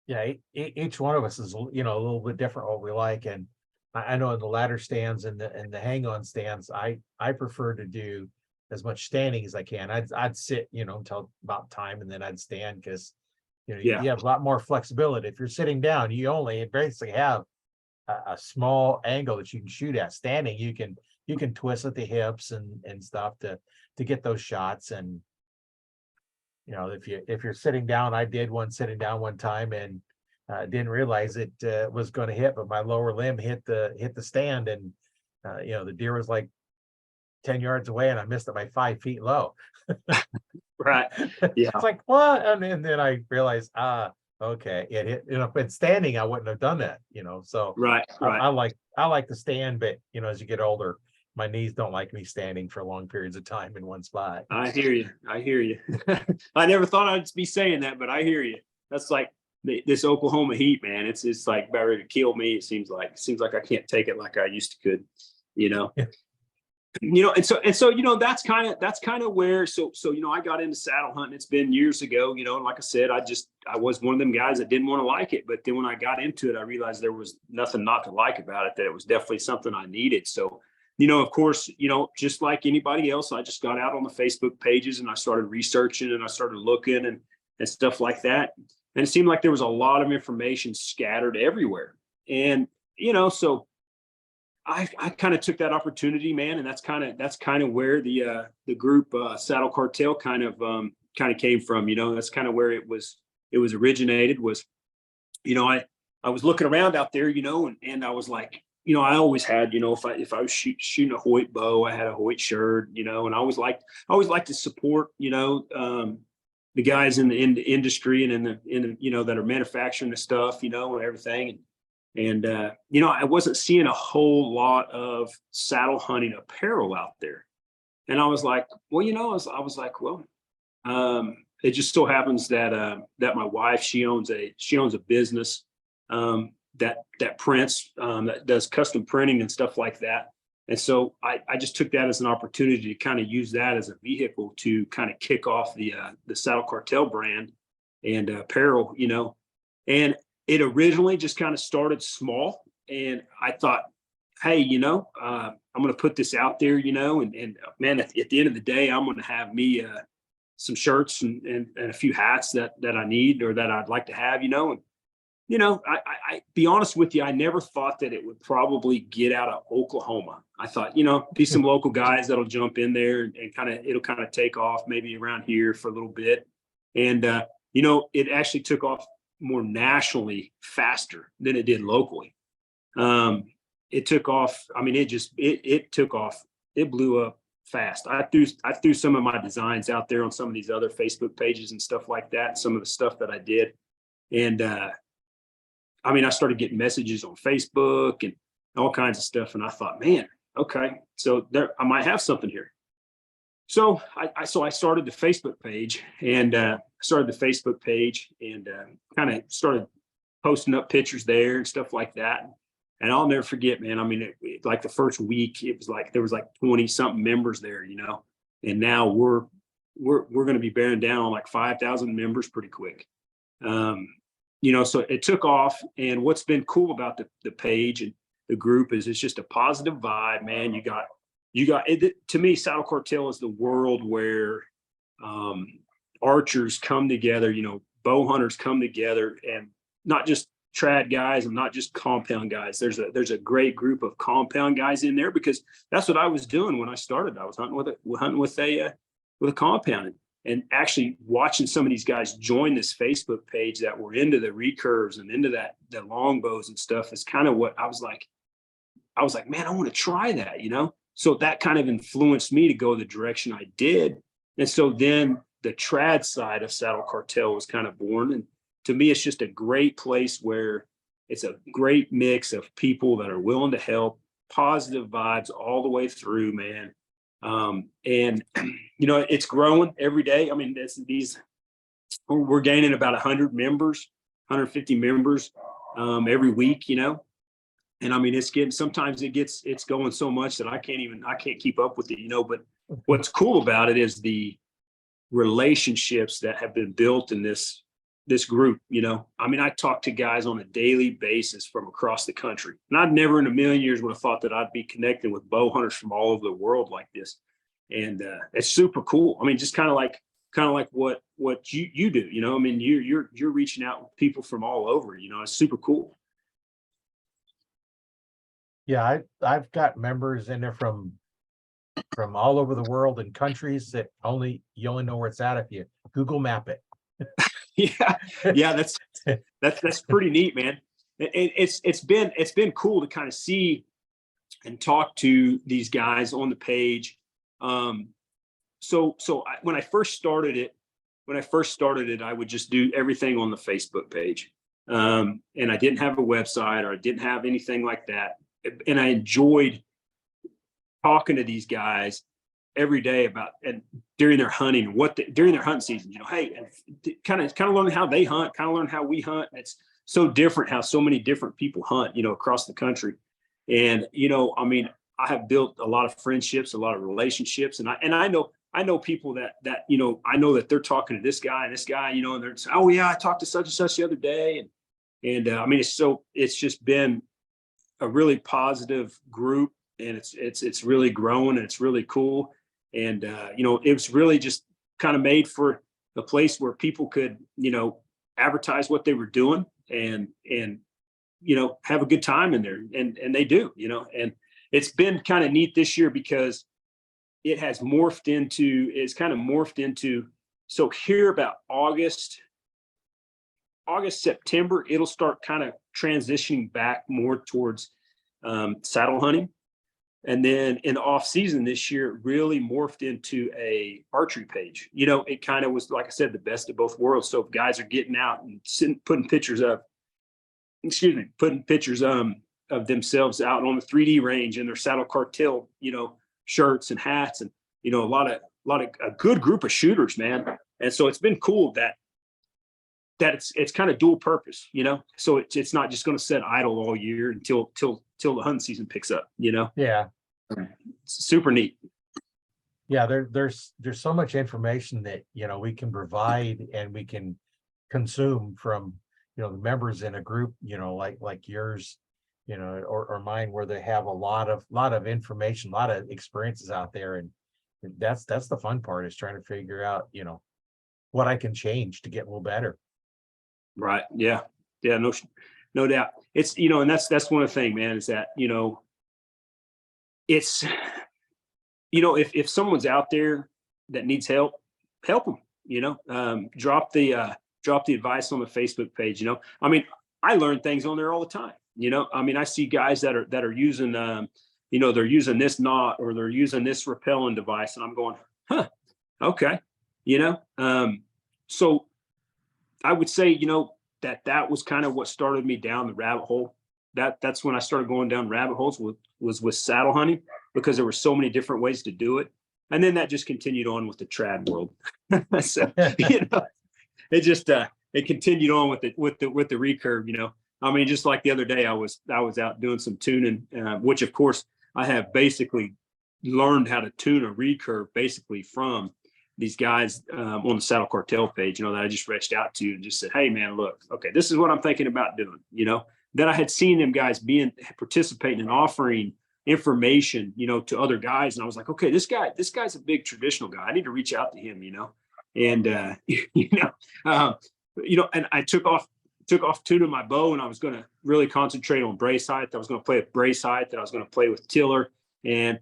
Yeah, each one of us is, a little bit different what we like, and I know in the ladder stands and the hang-on stands, I prefer to do as much standing as I can. I'd sit, until about time, and then I'd stand, because you have a lot more flexibility. If you're sitting down, you basically have a small angle that you can shoot at. Standing, you can twist at the hips and stuff to get those shots. And if you're sitting down, I did one sitting down one time, and didn't realize it was going to hit, but my lower limb hit the stand, and the deer was like 10 yards away, and I missed it by 5 feet low. Right. Yeah. It's like, what? And then I realized, okay, it hit. But standing, I wouldn't have done that. So right. I like to stand, but as you get older, my knees don't like me standing for long periods of time in one spot. I hear you. I never thought I'd be saying that, but I hear you. That's like this Oklahoma heat, man. It's like about ready to kill me. It seems like I can't take it like I used to could, Yeah. And so that's kind of where, so I got into saddle hunting. It's been years ago, and like I said, I was one of them guys that didn't want to like it, but then when I got into it, I realized there was nothing not to like about it, that it was definitely something I needed. So of course, just like anybody else, I just got out on the Facebook pages and I started researching and I started looking and stuff like that. And it seemed like there was a lot of information scattered everywhere. And, so I kind of took that opportunity, man. And that's kind of where the group Saddle Cartel kind of came from. That's kind of where it was originated was, I was looking around out there, and I was like, I always had, if I was shooting a Hoyt bow, I had a Hoyt shirt, and I always liked to support, the guys in the industry and in the that are manufacturing the stuff, and everything. And I wasn't seeing a whole lot of saddle hunting apparel out there. And I was like, well, I was like, well, it just so happens that my wife, she owns a business that prints, that does custom printing and stuff like that. And so I just took that as an opportunity to kind of use that as a vehicle to kind of kick off the Saddle Cartel brand and apparel, and it originally just kind of started small. And I thought, hey, I'm going to put this out there, and man, at the end of the day, I'm going to have me some shirts and a few hats that I need or that I'd like to have, and I be honest with you, I never thought that it would probably get out of Oklahoma. I thought, be some local guys that'll jump in there and it'll kind of take off maybe around here for a little bit. And, it actually took off more nationally faster than it did locally. It took off. I mean, it took off. It blew up fast. I threw some of my designs out there on some of these other Facebook pages and stuff like that. Some of the stuff that I did. And, I started getting messages on Facebook and all kinds of stuff. And I thought, man, okay, so I might have something here. So I started the Facebook page and kind of started posting up pictures there and stuff like that. And I'll never forget, man. Like the first week, it was like there was like 20 something members there, and now we're going to be bearing down on like 5,000 members pretty quick. So it took off. And what's been cool about the page and the group is it's just a positive vibe, man. You got it. To me, Saddle Cartel is the world where archers come together, bow hunters come together, and not just trad guys and not just compound guys. There's a great group of compound guys in there, because that's what I was doing when I started. I was hunting with a compound. And actually watching some of these guys join this Facebook page that were into the recurves and into the longbows and stuff is kind of what I was like, man, I want to try that, So that kind of influenced me to go the direction I did. And so then the trad side of Saddle Cartel was kind of born. And to me, it's just a great place where it's a great mix of people that are willing to help, positive vibes all the way through, man. And it's growing every day. We're gaining about 100 members, 150 members, every week, and sometimes it's going so much that I can't keep up with it, but what's cool about it is the relationships that have been built in this group. I talk to guys on a daily basis from across the country, and I'd never in a million years would have thought that I'd be connecting with bow hunters from all over the world like this. And it's super cool. Just kind of like what you do, you're reaching out with people from all over, it's super cool. Yeah, I've got members in there from all over the world and countries that you only know where it's at if you Google map it. Yeah, that's pretty neat, man. It's been cool to kind of see and talk to these guys on the page. When I first started it, I would just do everything on the Facebook page. And I didn't have a website, or I didn't have anything like that. And I enjoyed talking to these guys every day about, and during their hunting, during their hunting season, hey, and kind of learning how they hunt, kind of learn how we hunt. And it's so different how so many different people hunt, across the country. And, I have built a lot of friendships, a lot of relationships. And I know people that, I know that they're talking to this guy and this guy, and they're saying, oh yeah, I talked to such and such the other day. And it's just been a really positive group. and it's really growing, and it's really cool. And it was really just kind of made for a place where people could, advertise what they were doing and have a good time in there. And they do, and it's been kind of neat this year because it's kind of morphed into, so here about August, September, it'll start kind of transitioning back more towards saddle hunting. And then in the off season this year, it really morphed into a archery page. It kind of was, like I said, the best of both worlds. So if guys are getting out and putting pictures of themselves out on the 3D range in their saddle cartel, shirts and hats, and a good group of shooters, man. And so it's been cool that it's kind of dual purpose, so it's not just going to sit idle all year until the hunting season picks up, Yeah. It's super neat. Yeah, there's so much information that we can provide and we can consume from the members in a group, like yours, or mine, where they have a lot of information, a lot of experiences out there. And that's the fun part, is trying to figure out what I can change to get a little better. Right. Yeah. No doubt. It's, and that's one of the things, man, is that, it's, if someone's out there that needs help them, drop the advice on the Facebook page. I learn things on there all the time. I see guys that are using, they're using this knot, or they're using this rappelling device, and I'm going, okay. So I would say, that was kind of what started me down the rabbit hole. That's when I started going down rabbit holes, was with saddle hunting, because there were so many different ways to do it. And then that just continued on with the trad world. So, it just, it continued on with the recurve, just like the other day, I was out doing some tuning, which of course I have basically learned how to tune a recurve basically from these guys on the Saddle Cartel page, that I just reached out to and just said, hey man, look, okay, this is what I'm thinking about doing, Then I had seen them guys participating and offering information, to other guys. And I was like, okay, this guy's a big traditional guy. I need to reach out to him, and, and I took off tuning my bow, and I was going to really concentrate on brace height. I was going to play with brace height, that I was going to play with tiller, and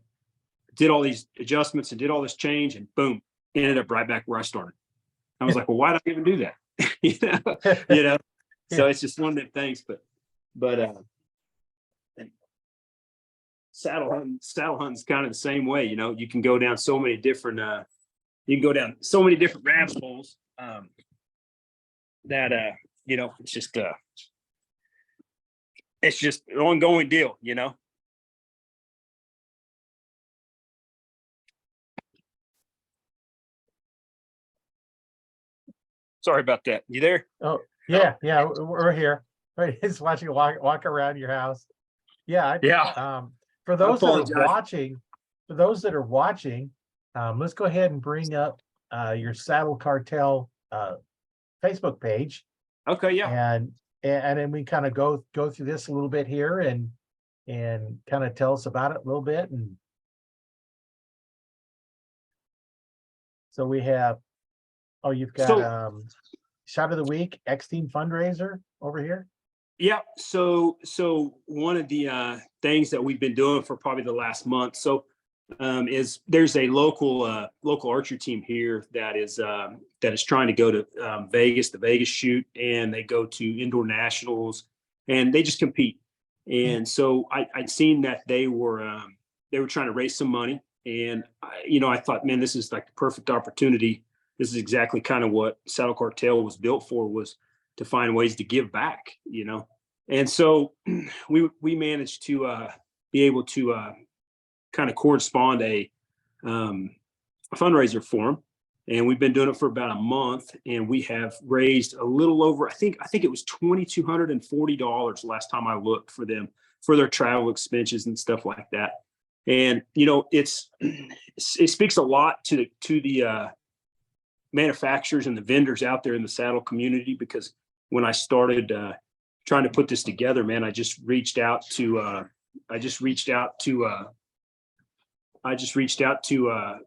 did all these adjustments and did all this change, and boom, ended up right back where I started. I was like, well, why did I even do that? So it's just one of them things, but saddle hunting is kind of the same way. You can go down so many different rabbit holes, that it's just an ongoing deal, Sorry about that. You there? Oh, yeah, we're here. Right, just watching you walk around your house. Yeah. For those that are watching, let's go ahead and bring up your Saddle Cartel Facebook page. Okay, yeah. And then we kind of go through this a little bit here and kind of tell us about it a little bit. And so we have, you've got shot of the week, X Team fundraiser over here. Yeah. So one of the things that we've been doing for probably the last month, is there's a local archery team here that is trying to go to Vegas, the Vegas shoot, and they go to indoor nationals, and they just compete. And so I'd seen that they were trying to raise some money, and I thought, man, this is like the perfect opportunity. This is exactly kind of what Saddle Cartel was built for, was to find ways to give back, And so we managed to be able to kind of correspond a fundraiser for them. And we've been doing it for about a month, and we have raised a little over, I think it was $2,240 last time I looked for them, for their travel expenses and stuff like that. And, it speaks a lot to the manufacturers and the vendors out there in the saddle community, because when I started trying to put this together, man, I just reached out to I just reached out to a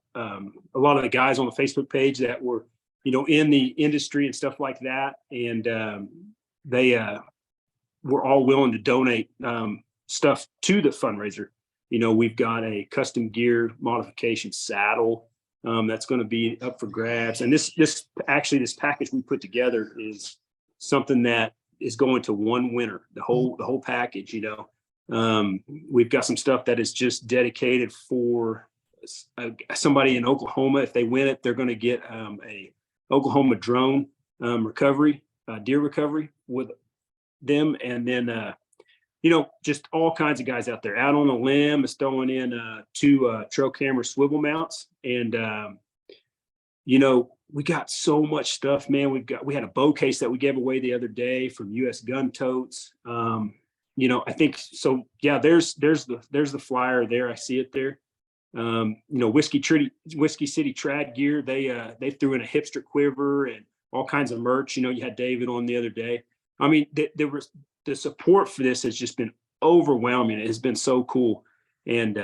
lot of the guys on the Facebook page that were, in the industry and stuff like that. And they were all willing to donate stuff to the fundraiser. We've got a custom gear modification saddle that's going to be up for grabs. And this package we put together is something that is going to one winner, the whole package. We've got some stuff that is just dedicated for somebody in Oklahoma. If they win it, they're going to get a Oklahoma drone recovery, deer recovery with them. And then, just all kinds of guys out there. Out on a limb is throwing in 2 trail camera swivel mounts. And, we got so much stuff, man. We had a bow case that we gave away the other day from US Gun Totes. I think so. Yeah, there's the flyer there. I see it there. Whiskey City Trad Gear. They threw in a hipster quiver and all kinds of merch. You had David on the other day. I mean, there was the support for this has just been overwhelming. It has been so cool. And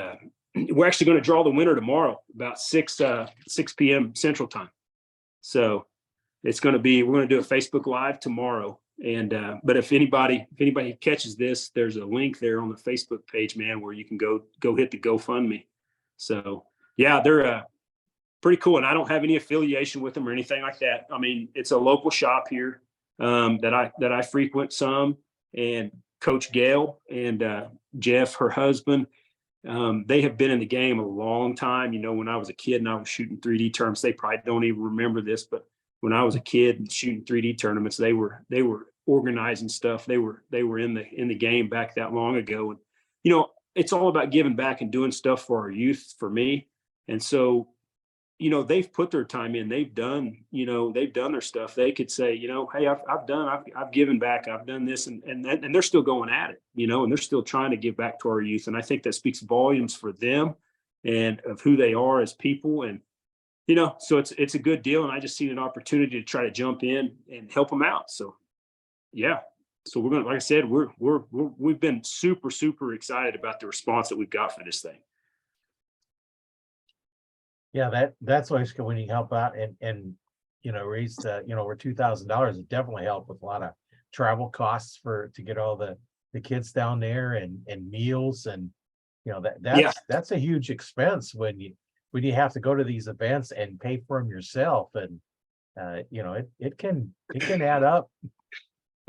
we're actually going to draw the winner tomorrow about 6 p.m. Central Time. So we're going to do a Facebook Live tomorrow. And but if anybody catches this, there's a link there on the Facebook page, man, where you can go hit the GoFundMe. So yeah, they're pretty cool. And I don't have any affiliation with them or anything like that. I mean, it's a local shop here that I frequent some, and Coach Gail and Jeff, her husband, they have been in the game a long time. When I was a kid and I was shooting 3D tournaments, they probably don't even remember this, but when I was a kid and shooting 3D tournaments, they were organizing stuff. They were in the game back that long ago. And, it's all about giving back and doing stuff for our youth, for me. And so, they've put their time in, they've done their stuff. They could say, hey, I've given back, I've done this, and they're still going at it, and they're still trying to give back to our youth. And I think that speaks volumes for them and of who they are as people. And, so it's a good deal. And I just seen an opportunity to try to jump in and help them out. So, yeah. So we're going to, like I said, we've been super, super excited about the response that we've got for this thing. Yeah, that's always good when you help out and raise over $2,000. It definitely helped with a lot of travel costs to get all the kids down there and meals, and that's a huge expense when you have to go to these events and pay for them yourself, and it can add up.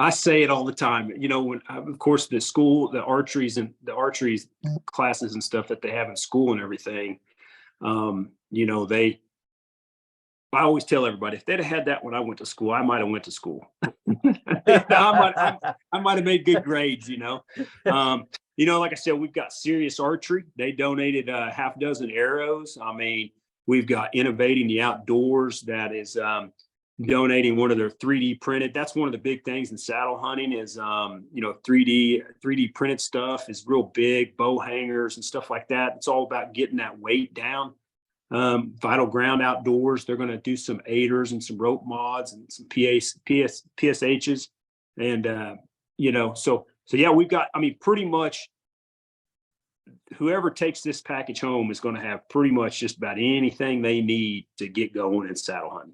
I say it all the time, when of course the archery classes and stuff that they have in school and everything, I always tell everybody, if they'd have had that when I went to school, I might have went to school. I might have made good grades, like I said, we've got Serious Archery. They donated half dozen arrows. I mean, we've got Innovating the Outdoors that is donating one of their 3D printed. That's one of the big things in saddle hunting is, 3D printed stuff is real big, bow hangers and stuff like that. It's all about getting that weight down. Vital Ground Outdoors, they're going to do some aiders and some rope mods and some PSHs. And, so yeah, we've got, pretty much whoever takes this package home is going to have pretty much just about anything they need to get going in saddle hunting.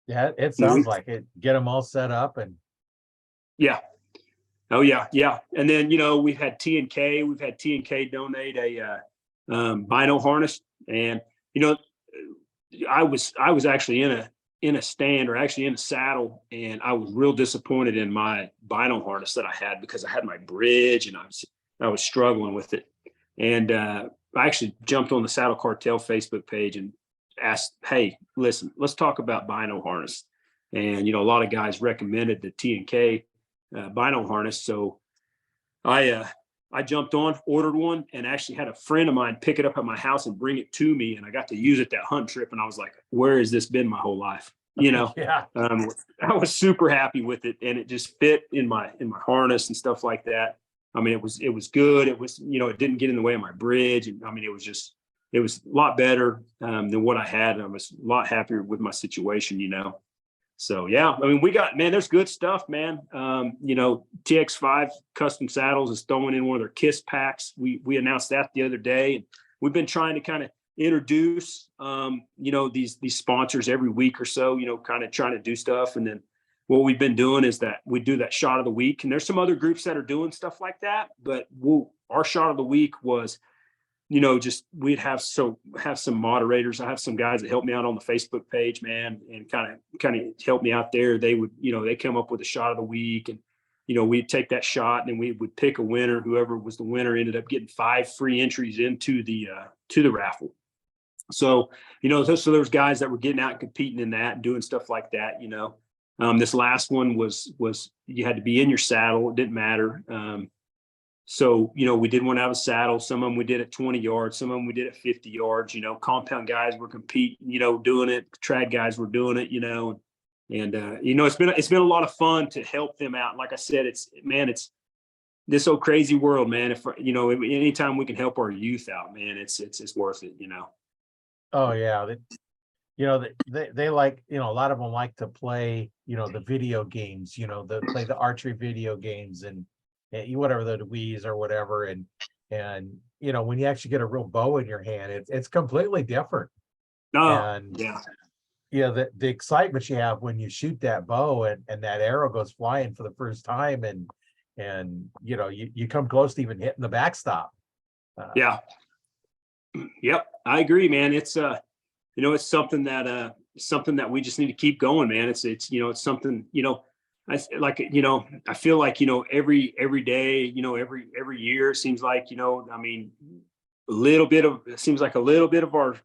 Yeah, it sounds like it. Get them all set up and. Yeah. Oh yeah. Yeah. And then, we've had T&K donate a bino harness. And, I was actually in a stand, or actually in a saddle, and I was real disappointed in my bino harness that I had, because I had my bridge and I was struggling with it. And I actually jumped on the Saddle Cartel Facebook page and asked, hey, listen, let's talk about bino harness. And, a lot of guys recommended the T&K bino harness. So I jumped on, ordered one, and actually had a friend of mine pick it up at my house and bring it to me. And I got to use it that hunt trip. And I was like, where has this been my whole life? Yeah. I was super happy with it, and it just fit in my harness and stuff like that. It was good. It was, it didn't get in the way of my bridge. And it was a lot better than what I had. And I was a lot happier with my situation, So yeah, I mean, there's good stuff, man. TX5 Custom Saddles is throwing in one of their KISS packs. We announced that the other day, and we've been trying to kind of introduce, these sponsors every week or so, kind of trying to do stuff. And then what we've been doing is that we do that shot of the week, and there's some other groups that are doing stuff like that. But our shot of the week was, just we'd have some moderators. I have some guys that help me out on the Facebook page, man, and kind of help me out there. They would, they come up with a shot of the week, and we'd take that shot, and then we would pick a winner. Whoever was the winner ended up getting 5 free entries into the raffle. So so there's guys that were getting out and competing in that and doing stuff like that. This last one was you had to be in your saddle. It didn't matter. So, we did one out of saddle. Some of them we did at 20 yards. Some of them we did at 50 yards. Compound guys were competing, doing it. Trad guys were doing it, and it's been a lot of fun to help them out. Like I said, it's this old crazy world, man. If anytime we can help our youth out, man, it's worth it. Oh yeah. They like, a lot of them like to play, the video games, play the archery video games and whatever, the Wii's or whatever. And when you actually get a real bow in your hand, it's completely different. And the excitement you have when you shoot that bow and that arrow goes flying for the first time, and you come close to even hitting the backstop. Yep, I agree, man. It's it's something that we just need to keep going, man. It's something, I feel like, every day, every year it seems like, it seems like a little bit of our,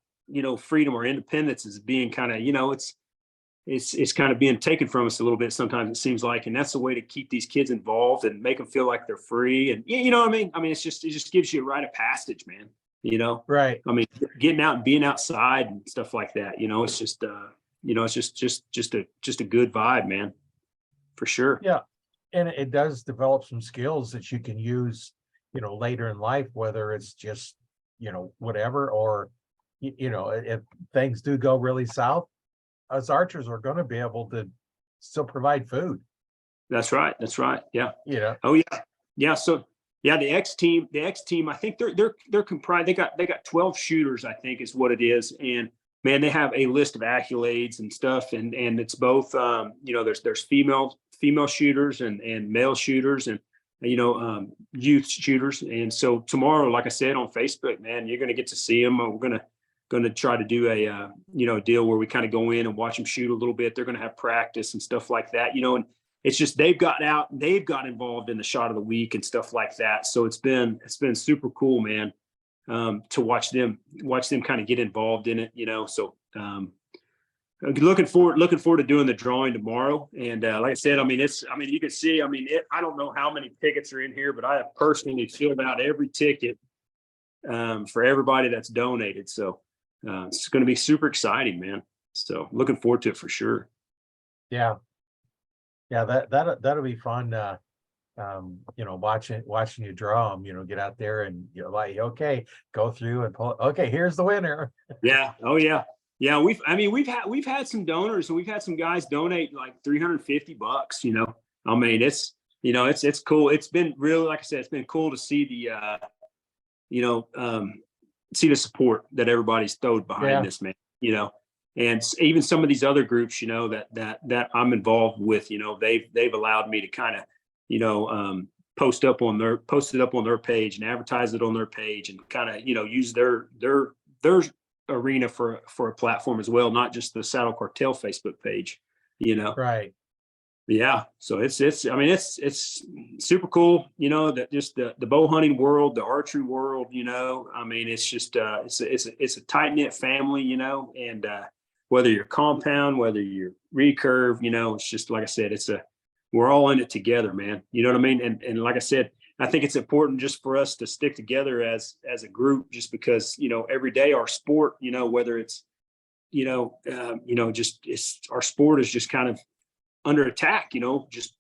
freedom or independence is being kind of, it's kind of being taken from us a little bit sometimes, it seems like. And that's the way to keep these kids involved and make them feel like they're free. And you know what I mean? I mean, it just gives you a rite of passage, man. Right. I mean, getting out and being outside and stuff like that, it's just just a good vibe, man, for sure. Yeah. And it does develop some skills that you can use, later in life, whether it's just, whatever, or, if things do go really south, us archers are going to be able to still provide food. That's right. Yeah. Oh yeah. Yeah. So yeah, the X team, I think they're comprised. They got 12 shooters, I think is what it is. And man, they have a list of accolades and stuff. And it's both, there's female shooters and male shooters and, youth shooters. And so tomorrow, like I said, on Facebook, man, you're going to get to see them. We're going to try to do a deal where we kind of go in and watch them shoot a little bit. They're going to have practice and stuff like that, and it's just they've got involved in the shot of the week and stuff like that. So it's been super cool, man, to watch them kind of get involved in it, So looking forward to doing the drawing tomorrow. And like I said, you can see, I don't know how many tickets are in here, but I have personally filled out every ticket for everybody that's donated. So it's going to be super exciting, man. So looking forward to it for sure. Yeah. Yeah, that'll be fun. Watching you draw them. Get out there and okay, go through and pull. Okay, here's the winner. Yeah. Oh yeah. Yeah. We've had some donors, and we've had some guys donate like $350. It's cool. It's been really, like I said, it's been cool to see the support that everybody's thrown behind this, man. And even some of these other groups, that I'm involved with, they've allowed me to kind of, post it up on their page and advertise it on their page and kind of, use their arena for a platform as well, not just the Saddle Cartel Facebook page, Right. Yeah. So it's super cool, that just the bow hunting world, the archery world, it's just, it's a tight knit family, and, whether you're compound, whether you're recurve, it's just, like I said, we're all in it together, man. You know what I mean? And like I said, I think it's important just for us to stick together as a group, just because, every day our sport, whether it's, our sport is just kind of under attack, just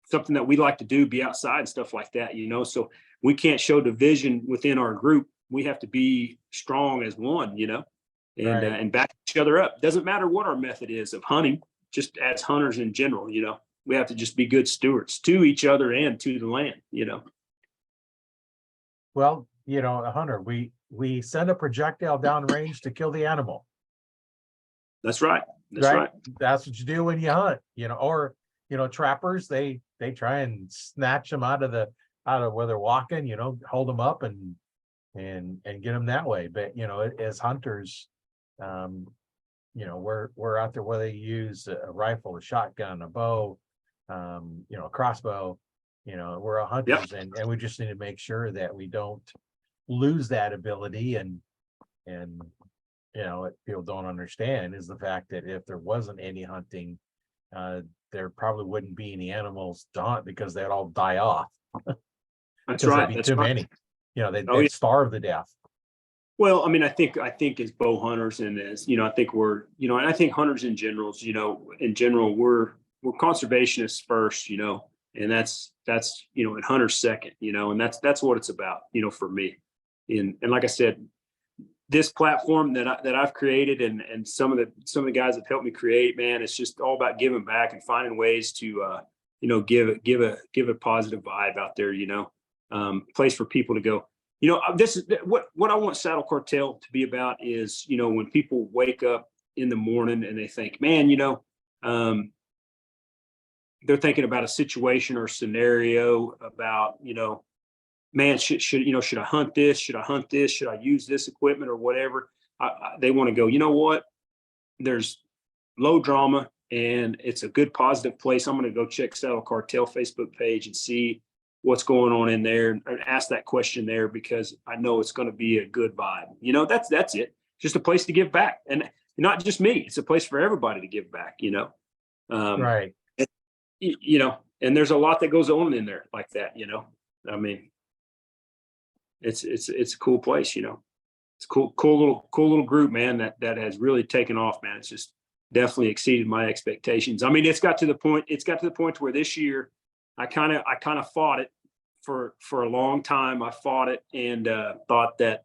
something that we like to do, be outside and stuff like that, so we can't show division within our group. We have to be strong as one, and back each other up. Doesn't matter what our method is of hunting, just as hunters in general, we have to just be good stewards to each other and to the land, Well, a hunter, we send a projectile downrange to kill the animal. That's right. That's right. That's what you do when you hunt, or trappers, they try and snatch them out of where they're walking, hold them up and get them that way. But as hunters, we're out there whether you use a rifle, a shotgun, a bow, a crossbow, we're hunters. Yep. And we just need to make sure that we don't lose that ability. And what people don't understand is the fact that if there wasn't any hunting, there probably wouldn't be any animals to hunt because they'd all die off. That's right. There'd be That's too right. many. They'd starve to death. Well, I mean, I think as bow hunters and as, I think we're, and I think hunters in general, in general, we're conservationists first, and that's, and hunters second, and that's what it's about, for me. And like I said, this platform that I've created and some of the guys that helped me create, man, it's just all about giving back and finding ways to, give a positive vibe out there, place for people to go. This is what I want Saddle Cartel to be about is, when people wake up in the morning and they think, man, they're thinking about a situation or scenario about, man, should I hunt this? Should I hunt this? Should I use this equipment or whatever? They want to go, you know what? There's low drama and it's a good positive place. I'm going to go check Saddle Cartel Facebook page and see what's going on in there and ask that question there because I know it's going to be a good vibe. That's it. Just a place to give back, and not just me. It's a place for everybody to give back. Right. And there's a lot that goes on in there like that. I mean, it's a cool place. It's cool little group, man. That has really taken off, man. It's just definitely exceeded my expectations. I mean, it's got to the point where this year, I kind of fought it for a long time. I fought it and thought that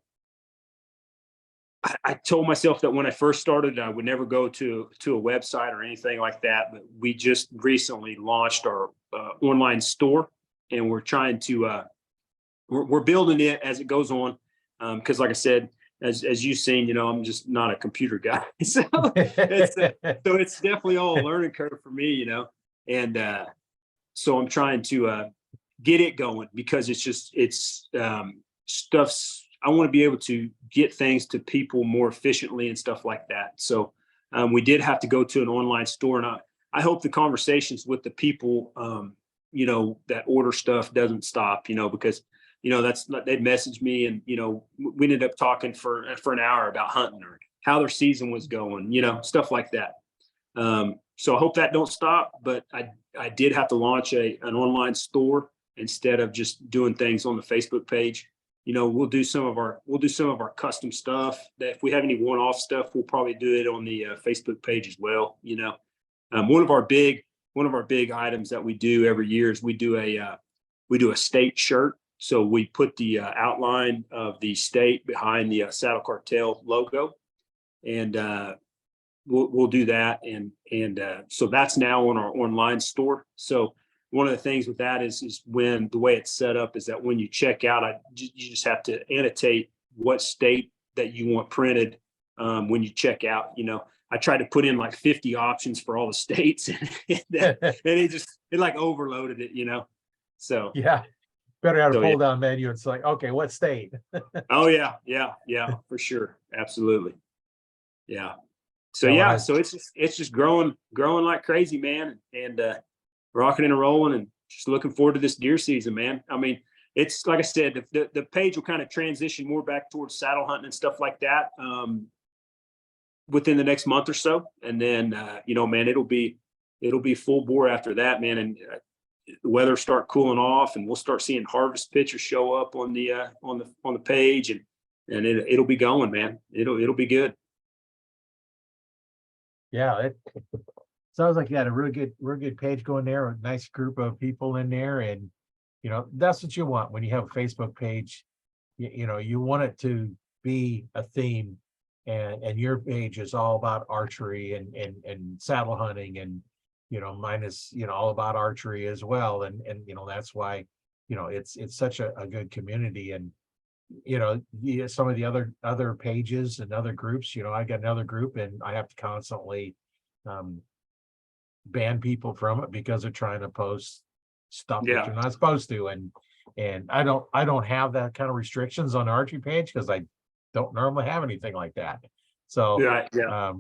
I told myself that when I first started, I would never go to a website or anything like that. But we just recently launched our online store, and we're trying to we're building it as it goes on. Because, like I said, as you've seen, I'm just not a computer guy, so it's definitely all a learning curve for me, and. So I'm trying to get it going because it's stuff's. I want to be able to get things to people more efficiently and stuff like that. So we did have to go to an online store, and I hope the conversations with the people, that order stuff doesn't stop, because they'd message me and we ended up talking for an hour about hunting or how their season was going, stuff like that. So I hope that don't stop, but I did have to launch an online store instead of just doing things on the Facebook page. We'll do some of our custom stuff that if we have any one-off stuff, we'll probably do it on the Facebook page as well. One of our big items that we do every year is we do a state shirt. So we put the outline of the state behind the Saddle Cartel logo, and we'll do that, and so that's now on our online store. So one of the things with that is when the way it's set up is that when you check out, you just have to annotate what state that you want printed when you check out. I tried to put in like 50 options for all the states, and it like overloaded it. So yeah, better have a pull down menu. It's like, okay, what state? Oh yeah, for sure, absolutely, yeah. So so it's just growing like crazy, man, and rocking and rolling, and just looking forward to this deer season, man. I mean, it's like I said, the page will kind of transition more back towards saddle hunting and stuff like that within the next month or so, and then man, it'll be full bore after that, man, and the weather start cooling off, and we'll start seeing harvest pictures show up on the page, and it'll be going, man. It'll be good. Yeah, it sounds like you had a real good page going there, a nice group of people in there, and that's what you want when you have a Facebook page. You want it to be a theme and your page is all about archery and saddle hunting, and mine is all about archery as well, and that's why it's such a good community. And some of the other pages and other groups, I got another group and I have to constantly um ban people from it because they're trying to post stuff that Yeah. you're not supposed to. And I don't have that kind of restrictions on the archery page because I don't normally have anything like that. So Yeah. Yeah.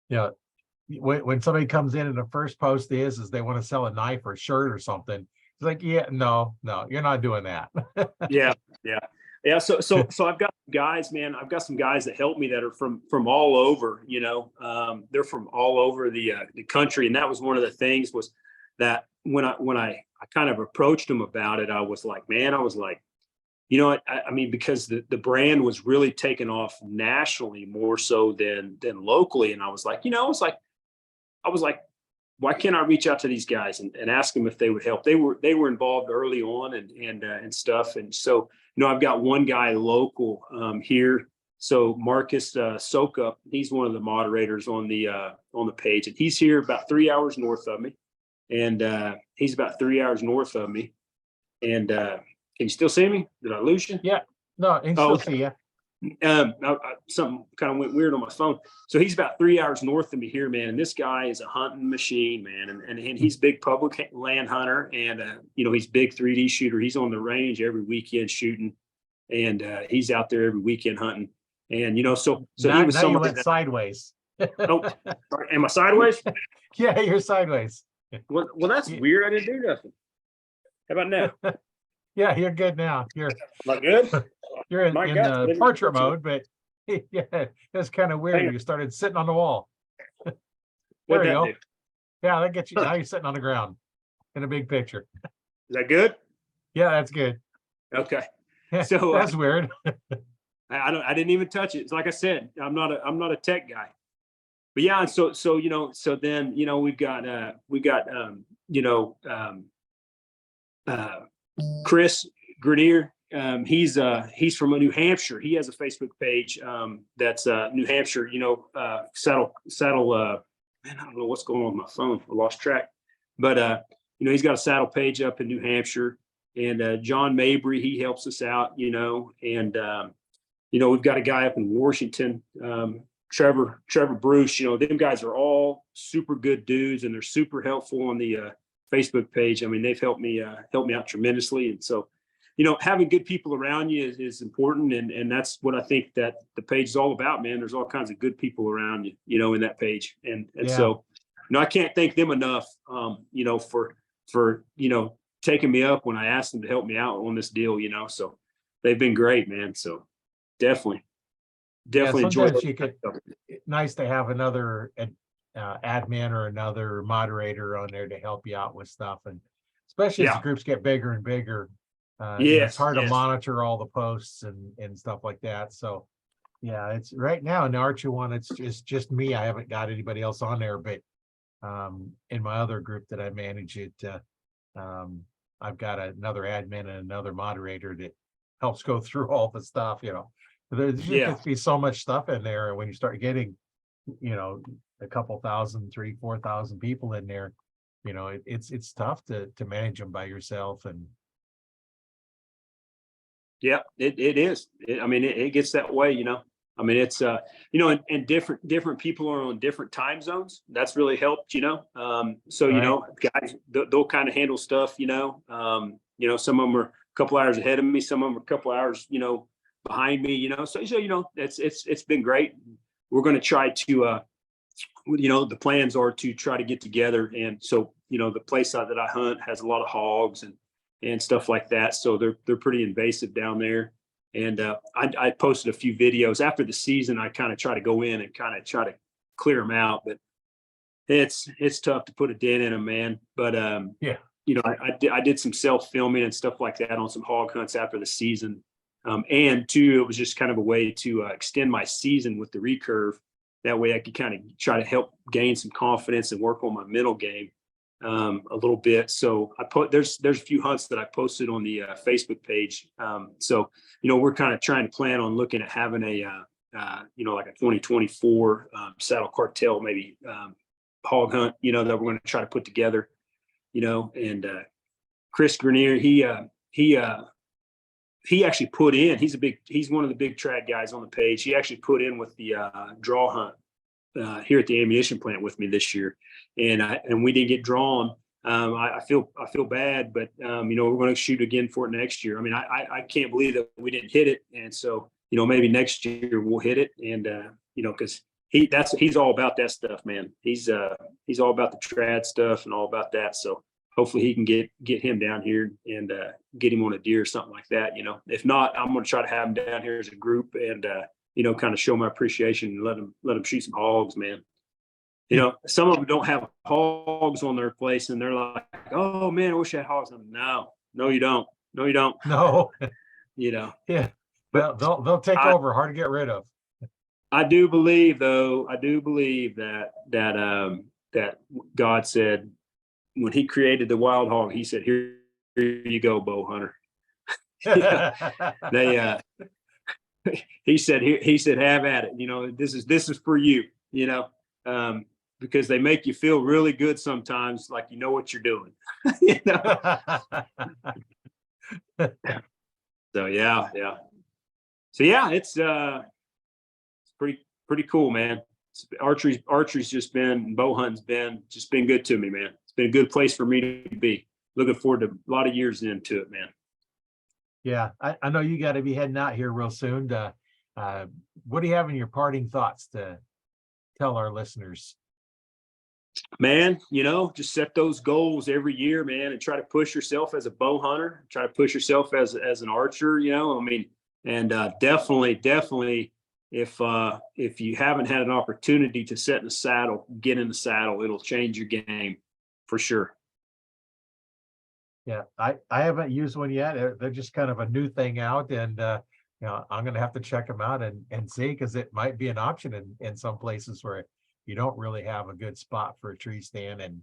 you know when somebody comes in and the first post is they want to sell a knife or a shirt or something, it's like, yeah, no, you're not doing that. Yeah. Yeah. Yeah. So I've got guys, man, I've got some guys that help me that are from all over, they're from all over the country. And that was one of the things was that when I kind of approached them about it, I was like, I mean, because the brand was really taken off nationally more so than locally. And I was like, why can't I reach out to these guys and ask them if they would help? They were involved early on and stuff. And so, I've got one guy local here. So Marcus Sokup, he's one of the moderators on the page, and he's here about 3 hours north of me. And he's about 3 hours north of me. And can you still see me? Did I lose you? Yeah, no, I can still see you. Something kind of went weird on my phone. So he's about 3 hours north of me here, man. And this guy is a hunting machine, man. And he's big public land hunter, and he's big 3D shooter. He's on the range every weekend shooting, and he's out there every weekend hunting. And so now, he was now you somebody went sideways. Oh, sorry, am I sideways? Yeah, you're sideways. Well, that's weird. I didn't do nothing. How about now? Yeah, you're good now. You're Am I good? you're in God, portrait mode, but yeah, that's kind of weird. You started sitting on the wall. There What'd you that go. do? Yeah, that gets you. Now you're sitting on the ground in a big picture. Is that good? Yeah, that's good. Okay. Yeah, So that's weird. I didn't even touch it. It's like I said, I'm not a tech guy. But yeah, so then we've got Chris Grenier. He's from New Hampshire. He has a Facebook page that's New Hampshire. Saddle. Man, I don't know what's going on with my phone. I lost track. But he's got a saddle page up in New Hampshire. And John Mabry, he helps us out. And we've got a guy up in Washington, Trevor Bruce. Them guys are all super good dudes, and they're super helpful on the Facebook page. I mean, they've helped me out tremendously. And so, having good people around you is important. And that's what I think that the page is all about, man. There's all kinds of good people around you, in that page. And Yeah. so, I can't thank them enough, for taking me up when I asked them to help me out on this deal, so they've been great, man. So definitely enjoy sometimes nice to have another admin or another moderator on there to help you out with stuff, and especially as the groups get bigger and bigger, it's hard to monitor all the posts and stuff like that. So yeah, it's right now in the Archery one, it's just me. I haven't got anybody else on there, but in my other group that I manage it, I've got another admin and another moderator that helps go through all the stuff. There's just gets to be so much stuff in there, and when you start getting a couple thousand, 3,000-4,000 people in there, it's tough to manage them by yourself. And yeah, it is. It gets that way. I mean, it's and different people are on different time zones. That's really helped. So guys, they'll kind of handle stuff. Some of them are a couple hours ahead of me. Some of them are a couple hours behind me. So it's been great. We're going to try to the plans are to try to get together. And so the place that I hunt has a lot of hogs and stuff like that. So they're pretty invasive down there. And I posted a few videos after the season. I kind of try to go in and kind of try to clear them out, but it's tough to put a dent in them, man. But I did some self filming and stuff like that on some hog hunts after the season. And two, it was just kind of a way to extend my season with the recurve. That way I could kind of try to help gain some confidence and work on my mental game a little bit. So there's a few hunts that I posted on the Facebook page. So we're kind of trying to plan on looking at having like a 2024 saddle cartel, maybe hog hunt, that we're going to try to put together, and Chris Grenier, he actually put in, he's one of the big trad guys on the page. He actually put in with the draw hunt here at the ammunition plant with me this year. And we didn't get drawn. I feel bad, but we're going to shoot again for it next year. I mean, I can't believe that we didn't hit it. And so, maybe next year we'll hit it. And, cause he's all about that stuff, man. He's all about the trad stuff and all about that. So hopefully he can get him down here and get him on a deer or something like that. If not, I'm going to try to have him down here as a group and, kind of show my appreciation and let him shoot some hogs, man. Some of them don't have hogs on their place and they're like, oh man, I wish I had hogs. No, you don't. No, you don't. No. Yeah. But they'll take over, hard to get rid of. I do believe that God said, when he created the wild hog, he said, here you go, bow hunter. He said, have at it. This is for you, because they make you feel really good sometimes, like you know what you're doing. So yeah. So yeah, it's pretty cool, man. Archery's just been, bow hunting's been good to me, man. It's been a good place for me to be. Looking forward to a lot of years into it, man. Yeah, I know you got to be heading out here real soon. What do you have in your parting thoughts to tell our listeners? Man, just set those goals every year, man, and try to push yourself as a bow hunter. Try to push yourself as an archer. And definitely, if you haven't had an opportunity to sit in the saddle, get in the saddle. It'll change your game for sure. Yeah, I haven't used one yet. They're just kind of a new thing out, and I'm going to have to check them out and see, because it might be an option in some places where you don't really have a good spot for a tree stand, and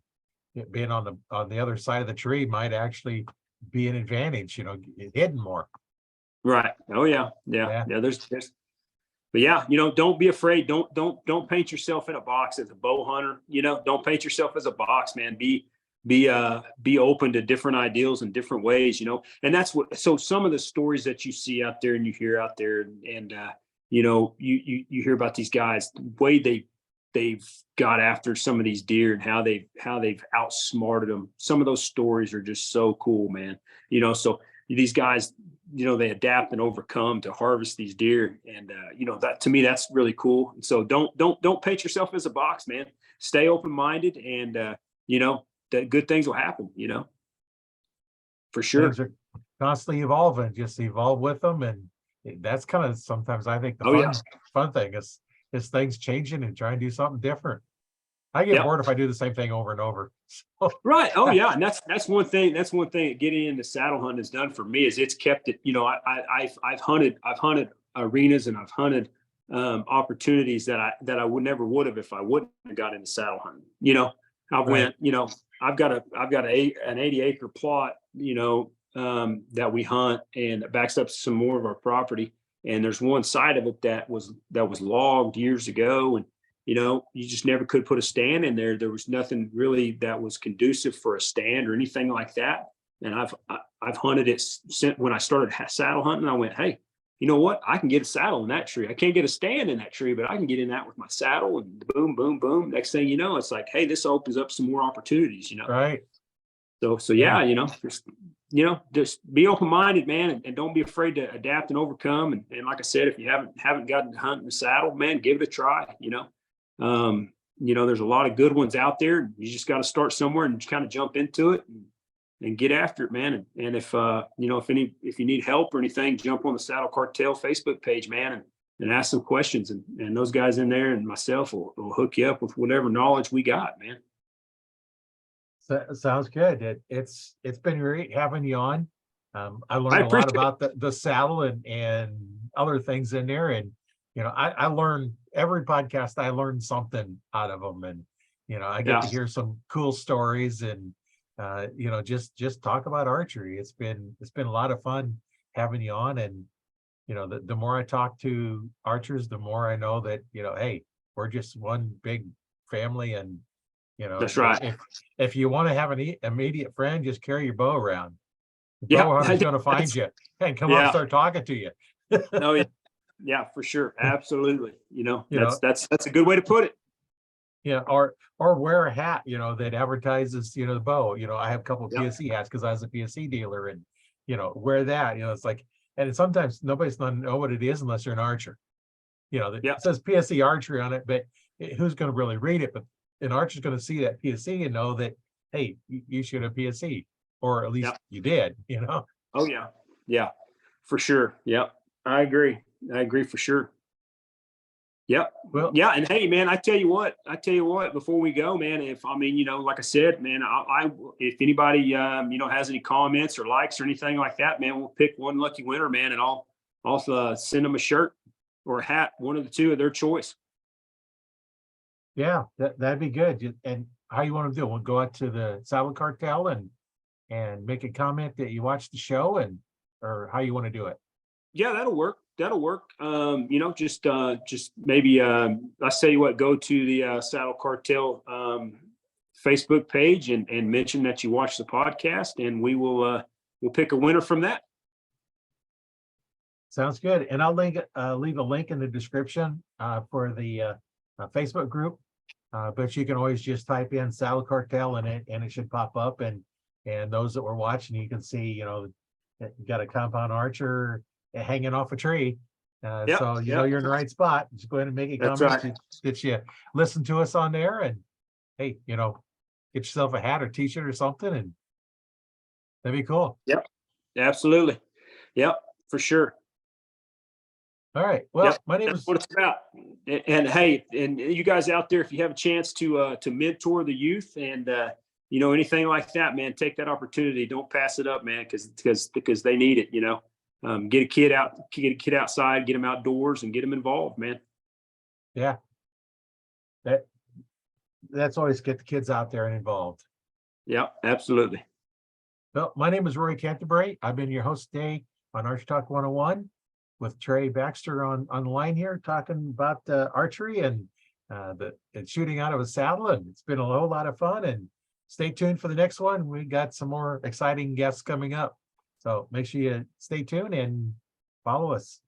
it being on the other side of the tree might actually be an advantage. Hidden more. Right. Oh yeah. But yeah, don't be afraid. Don't paint yourself in a box as a bow hunter. Don't paint yourself as a box, man. Be open to different ideals and different ways, and that's so some of the stories that you see out there and you hear out there and you hear about these guys, the way they've got after some of these deer and how they've outsmarted them. Some of those stories are just so cool, man. So these guys, they adapt and overcome to harvest these deer. And, that to me, that's really cool. And so don't paint yourself as a box, man. Stay open-minded and, that good things will happen, for sure. Things are constantly evolving, just evolve with them. And that's kind of sometimes I think the fun thing is things changing and trying to do something different. I get bored if I do the same thing over and over. So. Right. Oh yeah. And that's one thing getting into saddle hunting has done for me, is it's kept it, I've hunted arenas and I've hunted opportunities that I would have if I wouldn't have got into saddle hunting. I've got an 80-acre plot, that we hunt, and it backs up some more of our property. And there's one side of it that was logged years ago, and you just never could put a stand in there. There was nothing really that was conducive for a stand or anything like that. And I've hunted it since when I started saddle hunting. I went, hey, you know what? I can get a saddle in that tree. I can't get a stand in that tree, but I can get in that with my saddle, and boom, boom, boom. Next thing you know, it's like, hey, this opens up some more opportunities, Right. So yeah, just be open-minded, man, and don't be afraid to adapt and overcome. And like I said, if you haven't gotten to hunt in the saddle, man, give it a try. There's a lot of good ones out there. You just got to start somewhere and just kind of jump into it and get after it, man. And if you need help or anything, jump on the Saddle Cartel Facebook page, man, and ask some questions. And those guys in there and myself will hook you up with whatever knowledge we got, man. Sounds good. It's been great having you on. I learned a lot about the saddle and other things in there. And, I learned every podcast, I learned something out of them. And, I get to hear some cool stories and, just talk about archery. It's been a lot of fun having you on, and the more I talk to archers, the more I know that, hey, we're just one big family. And, That's right. if you want to have an immediate friend, just carry your bow around. The Yeah. bow hunter's going to find you and come up and Yeah. start talking to you. No, yeah, for sure. Absolutely. You That's a good way to put it. Yeah, or wear a hat, that advertises, the bow. I have a couple of Yep. PSC hats because I was a PSC dealer, and wear that. It's like, and sometimes nobody's gonna know what it is unless you're an archer. That Yep. it says PSC archery on it, but who's going to really read it? But an archer's going to see that PSC and know that, hey, you shoot a PSC, or at least Yep. you did. Oh yeah. Yeah, for sure. Yep. I agree for sure. Yep. Well, Yeah. And hey, man, I tell you what, before we go, man, like I said, man, if anybody, has any comments or likes or anything like that, man, we'll pick one lucky winner, man. And I'll send them a shirt or a hat, one of the two of their choice. yeah, that'd be good. And how you want to do it? We'll go out to the Saddle Cartel and make a comment that you watched the show, or how you want to do it. Yeah, that'll work. Just maybe, I tell you what, go to the Saddle Cartel Facebook page and mention that you watched the podcast, and we'll pick a winner from that. Sounds good. And I'll leave a link in the description for the Facebook group. But you can always just type in Saddle Cartel and it should pop up. And those that were watching, you can see, you got a compound archer hanging off a tree. Yep, So yep. you're in the right spot. Just go ahead and make a That's comment right. that you listen to us on there, and hey, get yourself a hat or t-shirt or something, and that'd be cool. Yep, absolutely. Yep, for sure. All right. Well, Yep, my name that's is what it's about. And hey, and you guys out there, if you have a chance to mentor the youth and anything like that, man, take that opportunity. Don't pass it up, man, because they need it. Get a kid outside, get them outdoors, and get them involved, man. Yeah. That's always get the kids out there and involved. Yeah, absolutely. Well, my name is Rory Canterbury. I've been your host today on Archery Talk 101 with Trey Baxter on the line here, talking about archery and shooting out of a saddle. And it's been a whole lot of fun. And stay tuned for the next one. We got some more exciting guests coming up. So make sure you stay tuned and follow us.